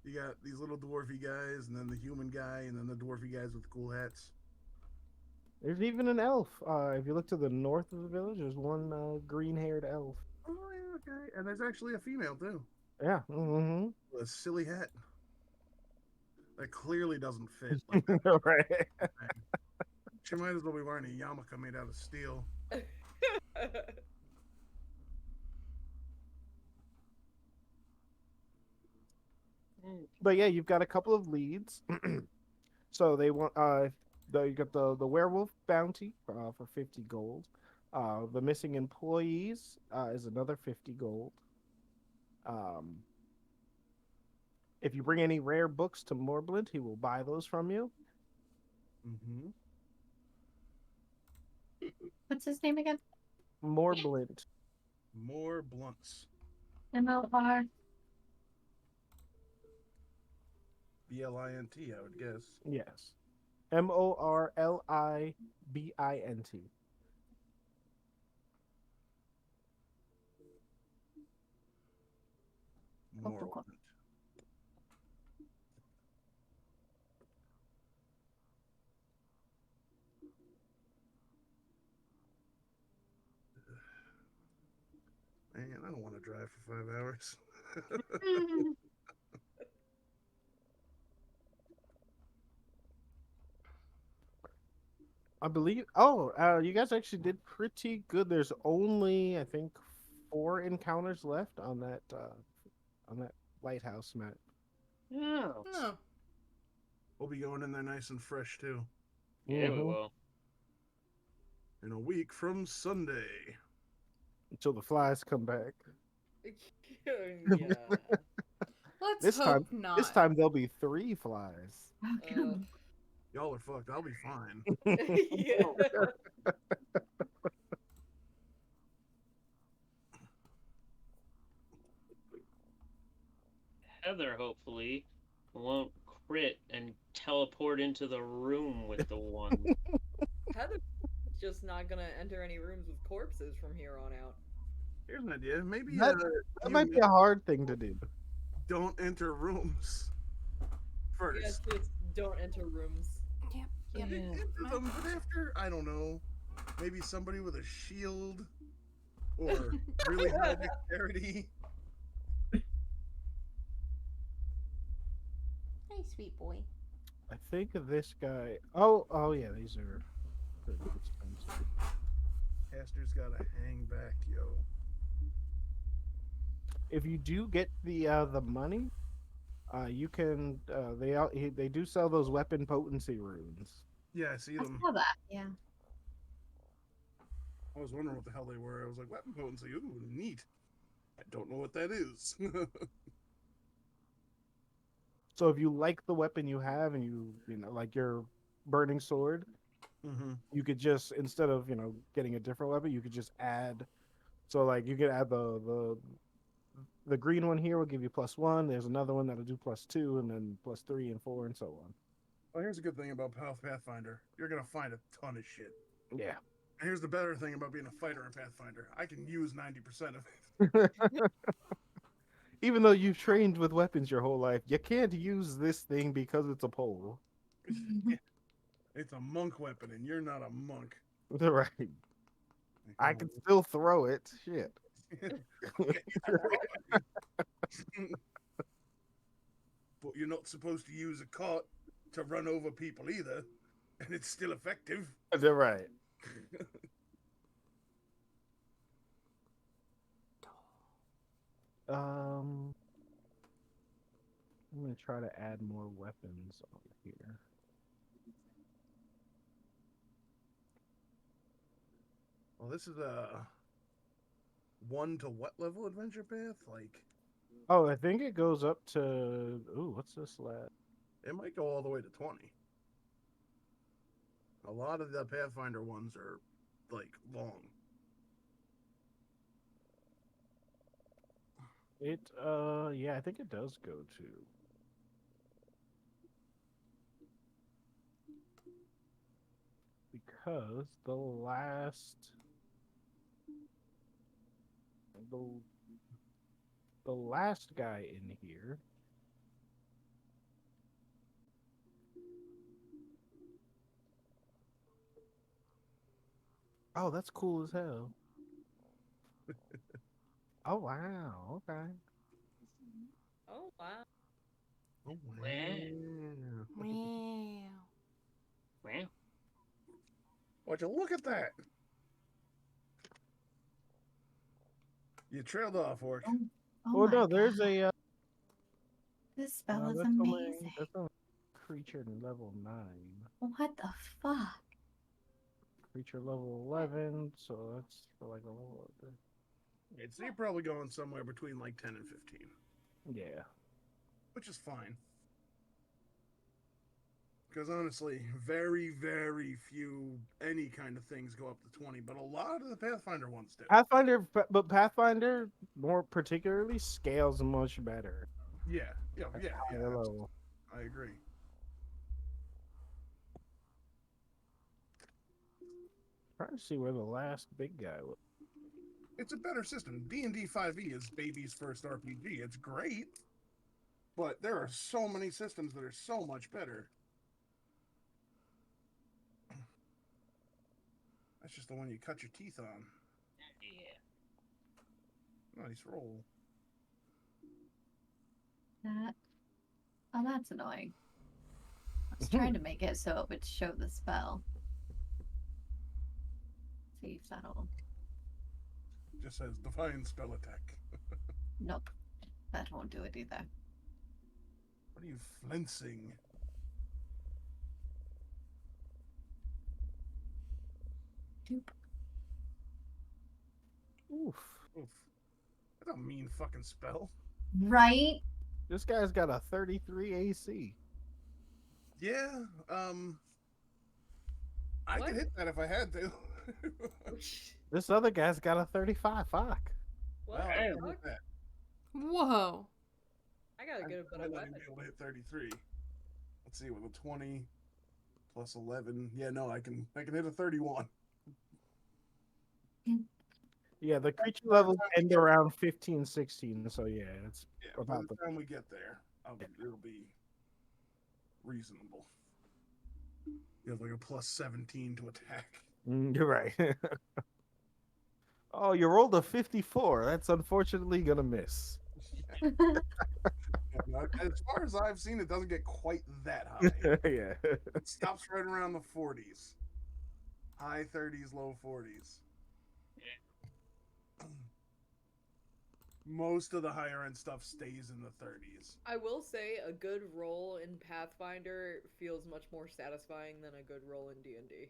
You got these little dwarfy guys, and then the human guy, and then the dwarfy guys with cool hats. There's even an elf. If you look to the north of the village, there's one green-haired elf. Oh, yeah, okay. And there's actually a female, too. Yeah. Mm-hmm. With a silly hat. That clearly doesn't fit. Like that. Right. She might as well be wearing a yarmulke made out of steel. But yeah, you've got a couple of leads. So they want you got the werewolf bounty for 50 gold. The missing employees is another 50 gold. Um, if you bring any rare books to Morblint, he will buy those from you. Mm-hmm. What's his name again? Morblint. More blunts. MLR. Blint, I would guess. Yes. Morlibint. More Cool. blunt. Man, I don't want to drive for 5 hours. I believe. You guys actually did pretty good. There's only, I think, 4 encounters left on that lighthouse map. Yeah. Oh. We'll be going in there nice and fresh too. Yeah, we Mhm. will. In a week from Sunday. Until the flies come back. Yeah. Let's This hope time, not. this time there'll be 3 flies. Oh, good. Y'all are fucked. I'll be fine. Yeah. Heather, hopefully, won't crit and teleport into the room with the one. Heather's just not gonna enter any rooms with corpses from here on out. Here's an idea. Maybe That you might be a hard thing to do. don't enter rooms first. Yeah, just don't enter rooms. Yep. Enter Yep. them, but after, I don't know, maybe somebody with a shield or really high dexterity. Hey, sweet boy. I think this guy. Oh yeah, these are pretty expensive. Caster's gotta hang back, yo. If you do get the money, you can they do sell those weapon potency runes. Yeah, I see I them. saw that. Yeah. I was wondering what the hell they were. I was like, weapon potency, ooh, neat. I don't know what that is. So if you like the weapon you have and you know like your burning sword, Mm-hmm. you could just instead of getting a different weapon, you could just add. So like you could add the green one here will give you +1. There's another one that'll do +2, and then +3 and 4 and so on. Well, here's a good thing about Pathfinder. You're gonna find a ton of shit. Yeah. And here's the better thing about being a fighter in Pathfinder. I can use 90% of it. Even though you've trained with weapons your whole life, you can't use this thing because it's a pole. It's a monk weapon, and you're not a monk. Right. I can still throw it. Shit. But you're not supposed to use a cart to run over people either, and it's still effective. They're right. I'm gonna try to add more weapons on here. Well, this is a 1 to what level adventure path? Like, Oh, I think it goes up to. Ooh, what's this last? it might go all the way to 20. A lot of the Pathfinder ones are like long. Yeah, I think it does go to. Because the last guy in here. Oh, that's cool as hell. Oh wow, okay. Oh wow. Oh, Wow. Wow. Well, Would you look at that? You trailed off, Orc. Oh my no, there's God. a. This spell is That's amazing. that's only creature in level 9. What the fuck? Creature level 11, so that's for like a level. So you're probably going somewhere between like 10 and 15. Yeah. Which is fine. Because honestly, very, very few any kind of things go up to 20, but a lot of the Pathfinder ones do. But Pathfinder, more particularly, scales much better. Yeah, Higher level. I agree. Trying to see where the last big guy was. It's a better system. D&D 5e is baby's first RPG. It's great, but there are so many systems that are so much better. That's just the one you cut your teeth on. Yeah. Nice roll. That's annoying. I was trying to make it so it would show the spell. See if that'll. Just says divine spell attack. Nope, that won't do it either. What are you flincing? Doop. Oof. That's a mean fucking spell. Right? This guy's got a 33 AC. Yeah, I What? could hit that if I had to. This other guy's got a 35. Fuck. What Well, the I can fuck? hit that. Whoa. I got a good I bit of might weapon. be able to hit 33. Let's see, with a 20 plus 11. Yeah, no, I can hit a 31. Yeah, the creature levels end around 15, 16. So yeah, it's Yeah, by about the time we get there, it'll be reasonable. You have like a plus 17 to attack. You're right. Oh, you rolled a 54. That's unfortunately gonna miss. As far as I've seen, it doesn't get quite that high. Yeah. It stops right around the 40s. High 30s, low 40s. Most of the higher end stuff stays in the 30s. I will say a good roll in Pathfinder feels much more satisfying than a good roll in D&D.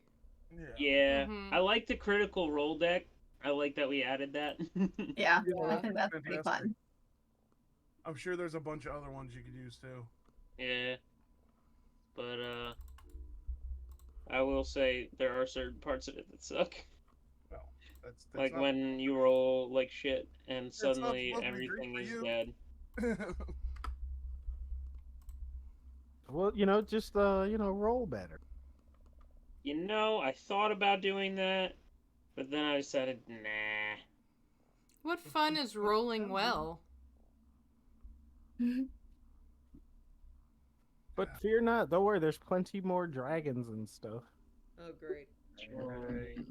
Yeah. Mhm. I like the critical roll deck. I like that we added that. Yeah, Yeah, I think that's pretty fantastic. fun. I'm sure there's a bunch of other ones you could use too. Yeah. But I will say there are certain parts of it that suck. Well, that's Like not, when you roll like shit and not suddenly supposed to be great everything for is you. dead. Well, just roll better. I thought about doing that, but then I decided, nah. What fun is rolling well? But fear not. Don't worry. There's plenty more dragons and stuff. Oh, great. Right.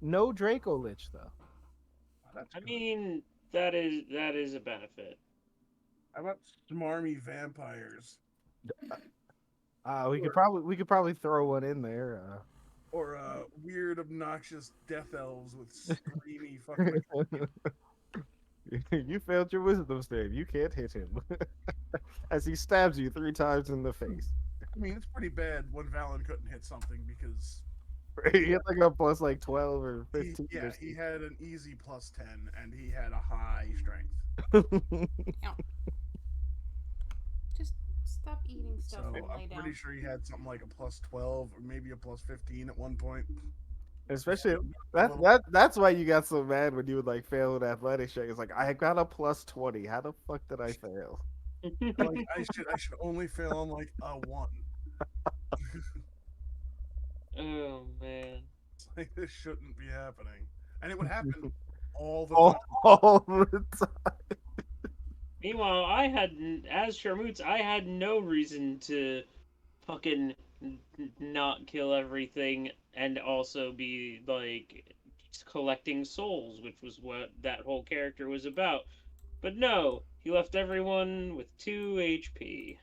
No Draco Lich though. That's I good. mean, that is a benefit. How about smarmy vampires? We could probably throw one in there. Or weird, obnoxious death elves with screamy fucking. You failed your wisdom save. You can't hit him. As he stabs you 3 times in the face. I mean, it's pretty bad when Valen couldn't hit something because He had like a plus like 12 or 15. he had an easy plus 10 and he had a high strength. Just stop eating stuff So and lay I'm down. pretty sure he had something like a plus 12 or maybe a plus 15 at one point. Especially that's why you got so mad when you would like fail an athletics check. It's like I got a plus 20. How the fuck did I fail? Like I should only fail on like a 1. Oh man. It's like this shouldn't be happening, and it would happen all the time. All the time. Meanwhile, as Sharmoots, I had no reason to fucking not kill everything and also be like collecting souls, which was what that whole character was about. But no, he left everyone with 2 HP.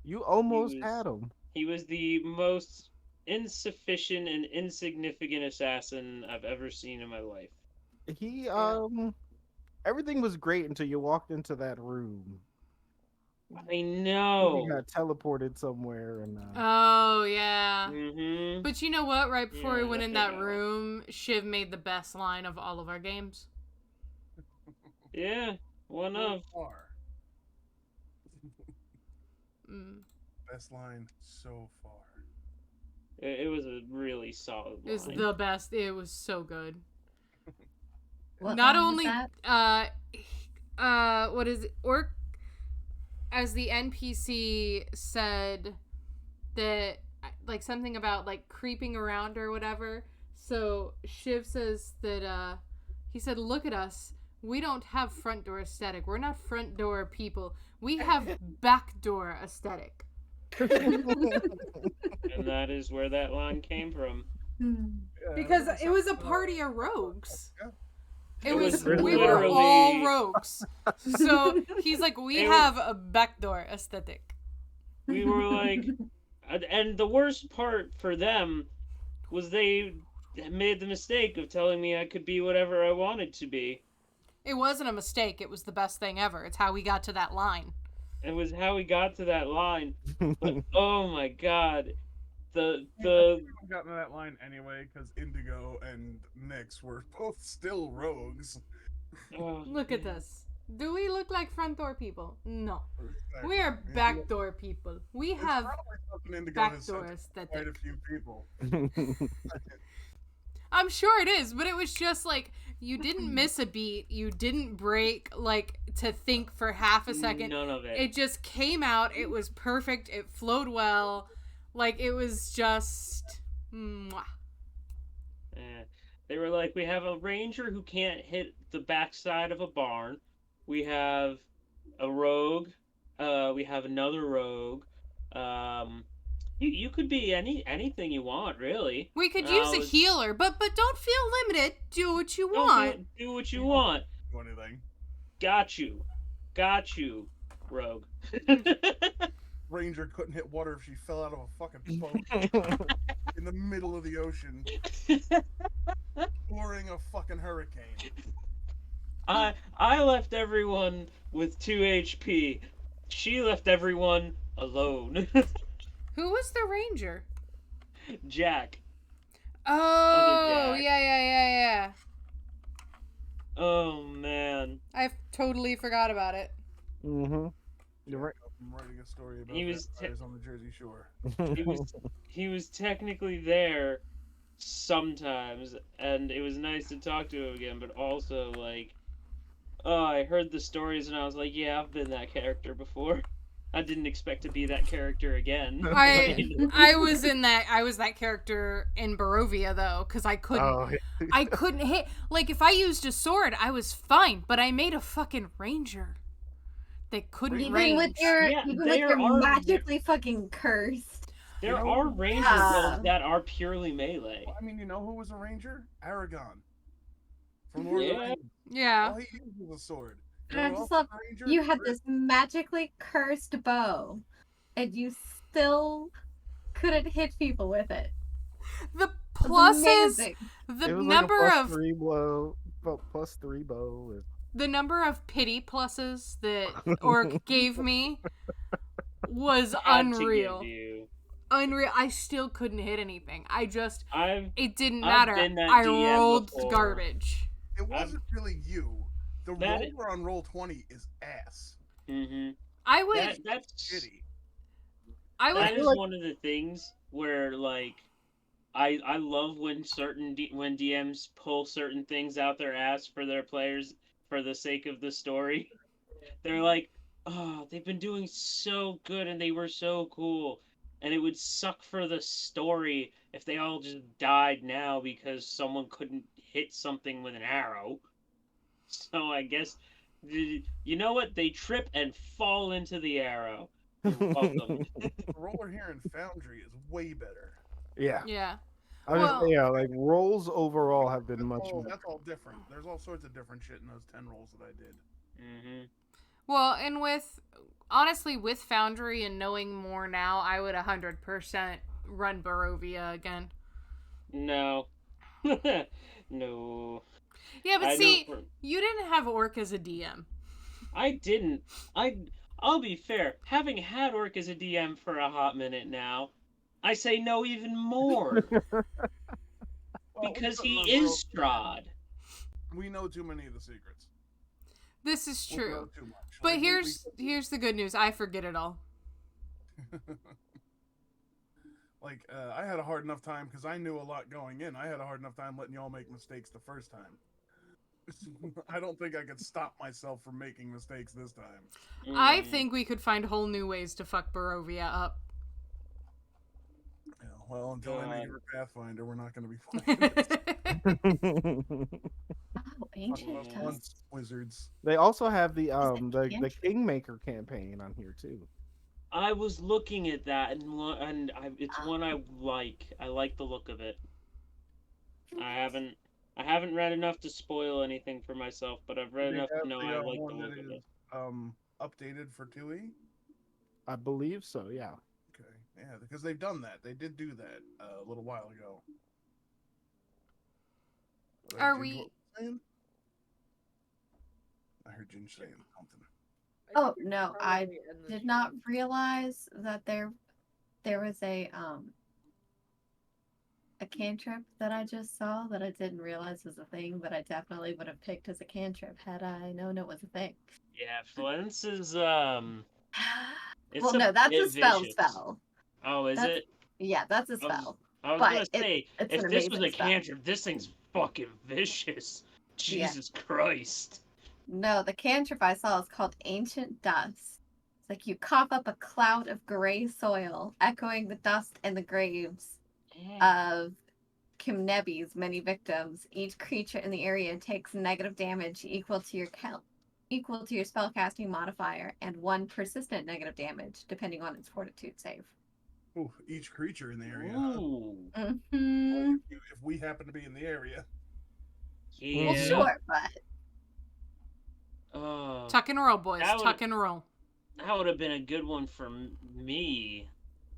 You almost had him. He was the most insufficient and insignificant assassin I've ever seen in my life. He everything was great until you walked into that room. I know. He got teleported somewhere, and Oh yeah. Mm-hmm. But you know what? Right before we Yeah, went in I that know. room, Shiv made the best line of all of our games. Yeah, one of. Far. Mm. Best line so far. It was a really solid It was line. the best. It was so good. What Not line was only that? what is it? Orc as the NPC said that like something about like creeping around or whatever. So Shiv says that he said, "Look at us. We don't have front door aesthetic. We're not front door people. We have back door aesthetic." And that is where that line came from. Because it was a party of rogues. Yeah. It was was we were all literally- rogues. So he's like, we It have a backdoor aesthetic. We were like, and the worst part for them was they made the mistake of telling me I could be whatever I wanted to be. It wasn't a mistake. It was the best thing ever. It's how we got to that line. It was how we got to that line. But, oh my god. I would have gotten to that line anyway because Indigo and Nyx were both still rogues. Oh, Look at this. Do we look like front door people? No. Exactly. We are backdoor people. We It's have probably something Indigo has said backdoor to aesthetic. quite a few people. I'm sure it is, but it was just like you didn't miss a beat. You didn't break like to think for half a second. None of it. It just came out. It was perfect. It flowed well. Like it was just mwah. They were like, we have a ranger who can't hit the backside of a barn. We have a rogue. We have another rogue. You could be anything you want, really. We could use a it's- healer, but don't feel limited. Do what you Don't want. do what you want. Do anything. Got you, rogue. Ranger couldn't hit water if she fell out of a fucking boat in the middle of the ocean during a fucking hurricane. I left everyone with 2 HP. She left everyone alone. Who was the ranger? Jack. Oh, Jack. yeah. Oh man. I totally forgot about it. Mm-hmm. You're right. I'm writing a story about He was vampires on the Jersey Shore. He was technically there sometimes, and it was nice to talk to him again, but also like, oh, I heard the stories and I was like, yeah, I've been that character before. I didn't expect to be that character again. I was that character in Barovia though, because I couldn't hit. Like if I used a sword, I was fine, but I made a fucking ranger that couldn't Even range. with your Yeah, even with there your are- magically fucking cursed. There You know, are ranger yeah. builds that are purely melee. Well, I mean, you know who was a ranger? Aragon. From Lord of the Yeah. Rings. Yeah. All he used was a sword. And I know just who else love was a ranger? you had this magically cursed bow, and you still couldn't hit people with it. The It's pluses, amazing. the It was number like a of plus three bow. With... the number of pity pluses that Orc gave me was Had to give unreal. you. Unreal. I still couldn't hit anything. It didn't I've matter. been that I DM rolled before. garbage. It wasn't really you. The That- roller on roll 20 is ass. Mm-hmm. I would. That's Shitty. I would. That is like- one of the things where like I love when when DMs pull certain things out their ass for their players for the sake of the story. They're like, oh, they've been doing so good and they were so cool, and it would suck for the story if they all just died now because someone couldn't hit something with an arrow. So I guess you know what? They trip and fall into the arrow. You're welcome. The roller here in Foundry is way better. Yeah. Yeah. Like rolls overall have been much better. That's all different. There's all sorts of different shit in those 10 rolls that I did. Mm-hmm. Well, and honestly, with Foundry and knowing more now, I would 100% run Barovia again. No. No. Yeah, but I see, know you didn't have Orc as a DM. I didn't. I'll be fair. Having had Orc as a DM for a hot minute now, I say no even more Well, because we he don't is know. Strahd. We know too many of the secrets. This is We know true. too much. But Like, here's the good news. I forget it all. like, I had a hard enough time because I knew a lot going in. I had a hard enough time letting y'all make mistakes the first time. I don't think I could stop myself from making mistakes this time. I think we could find whole new ways to fuck Barovia up. Yeah, well, until I make it God. for Pathfinder, we're not going to be playing this. Oh, ancient Yeah. dust. Once wizards. They also have the the cantrip? Kingmaker campaign on here too. I was looking at that, and it's one Ah. I like. I like the look of it. I haven't read enough to spoil anything for myself, but I've read They enough have to know the I like the one look that of is it. updated for 2E. I believe so. Yeah. Okay, yeah, because they've done that. They did do that a little while ago. Are Ginger, we- what was saying? I heard Ginger saying something. I Oh think we should no, I probably end the did show. not realize that there was a cantrip that I just saw that I didn't realize was a thing, but I definitely would have picked as a cantrip had I known it was a thing. Yeah, Flens is It's well, a no, that's a bit spell. vicious. Spell. Oh, is That's, it? Yeah, that's a I was, spell. I was But gonna say, it's if an this was amazing a spell. cantrip, this thing's fucking vicious. Yeah. Jesus Christ. No, the cantrip I saw is called Ancient Dust. It's like you cough up a cloud of gray soil, echoing the dust and the graves of Kimnebi's many victims. Each creature in the area takes negative damage equal to your spellcasting modifier, and 1 persistent negative damage, depending on its fortitude save. Ooh, each creature in the area. Huh? Ooh. Mm-hmm. If we happen to be in the area. Yeah. Well, sure, but Tuck and roll, boys. That would- Tuck and roll. That would have been a good one for me,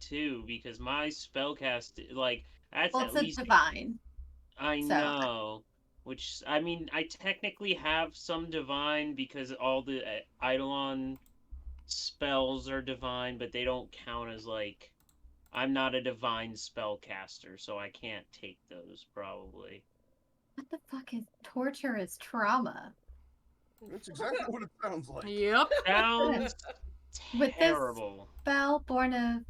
too, because my spellcast, like, that's well, at it's a least... divine. I so- know. Which, I mean, I technically have some divine because all the Eidolon spells are divine, but they don't count as, like... I'm not a divine spellcaster, so I can't take those, probably. What the fuck is torture is trauma? That's exactly what it sounds like. Yep. Sounds With this terrible. spell born of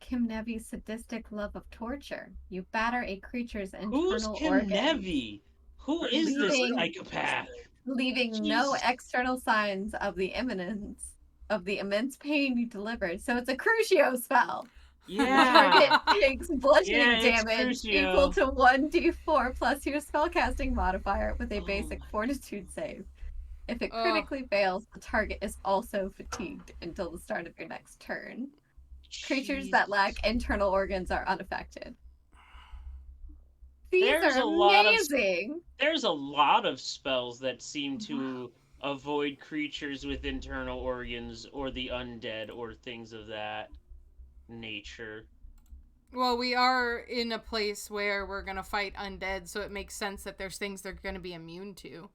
Kimnevi's sadistic love of torture, you batter a creature's Who's internal Kim organs, Nevi? Who is this Leaving- psychopath? leaving no Jesus. external signs of the imminence of the immense pain you delivered. So it's a Crucio spell. Yeah. Target takes bludgeoning Yeah, it's damage Crucio. equal to 1d4 plus your spellcasting modifier with a Oh basic my fortitude save. If it Ugh. critically fails, the target is also fatigued until the start of your next turn. Creatures that lack internal organs are unaffected. These There's are a lot of amazing. There's a lot of spells that seem to avoid creatures with internal organs or the undead or things of that nature. Well, we are in a place where we're going to fight undead, so it makes sense that there's things they're going to be immune to.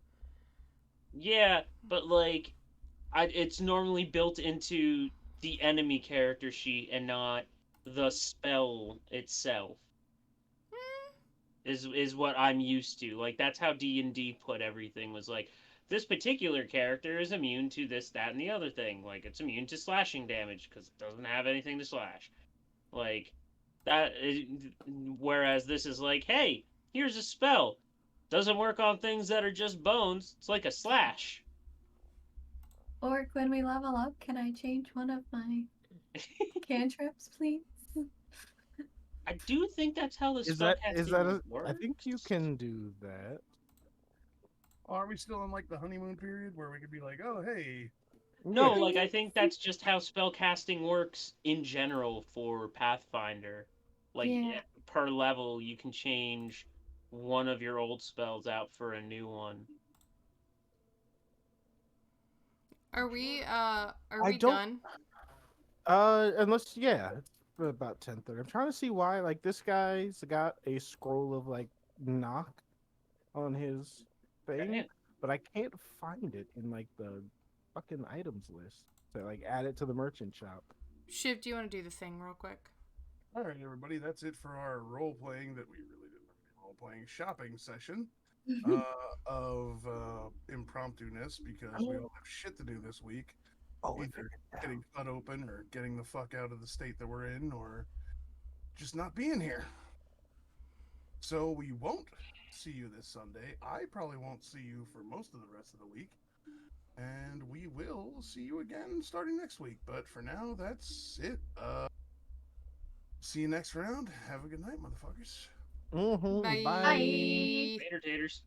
Yeah, but like, it's normally built into the enemy character sheet and not the spell itself. Is what I'm used to. Like, that's how D&D put everything, was like, this particular character is immune to this, that, and the other thing. Like, it's immune to slashing damage because it doesn't have anything to slash. Like, whereas this is like, hey, here's a spell. Doesn't work on things that are just bones. It's like a slash. Or when we level up, can I change one of my cantrips, please? I do think that's how the Is that spellcasting I works. think you can do that. Are we still in like the honeymoon period where we could be like, oh hey, No, like, I think that's just how spellcasting works in general for Pathfinder. Like, Yeah. per level, you can change one of your old spells out for a new one. Are we I don't- done? Unless it's about 10:30. I'm trying to see why like this guy's got a scroll of like knock on his thing, Yeah. but I can't find it in like the fucking items list. to like add it to the merchant shop. Shiv, do you want to do the thing real quick? All right, everybody, that's it for our role playing that we really didn't have role playing shopping session of impromptu-ness because we all have shit to do this week. Either getting cut open or getting the fuck out of the state that we're in or just not being here. So we won't see you this Sunday. I probably won't see you for most of the rest of the week. And we will see you again starting next week. But for now, that's it. See you next round. Have a good night, motherfuckers. Mm-hmm. Bye. Bye. Later, taters.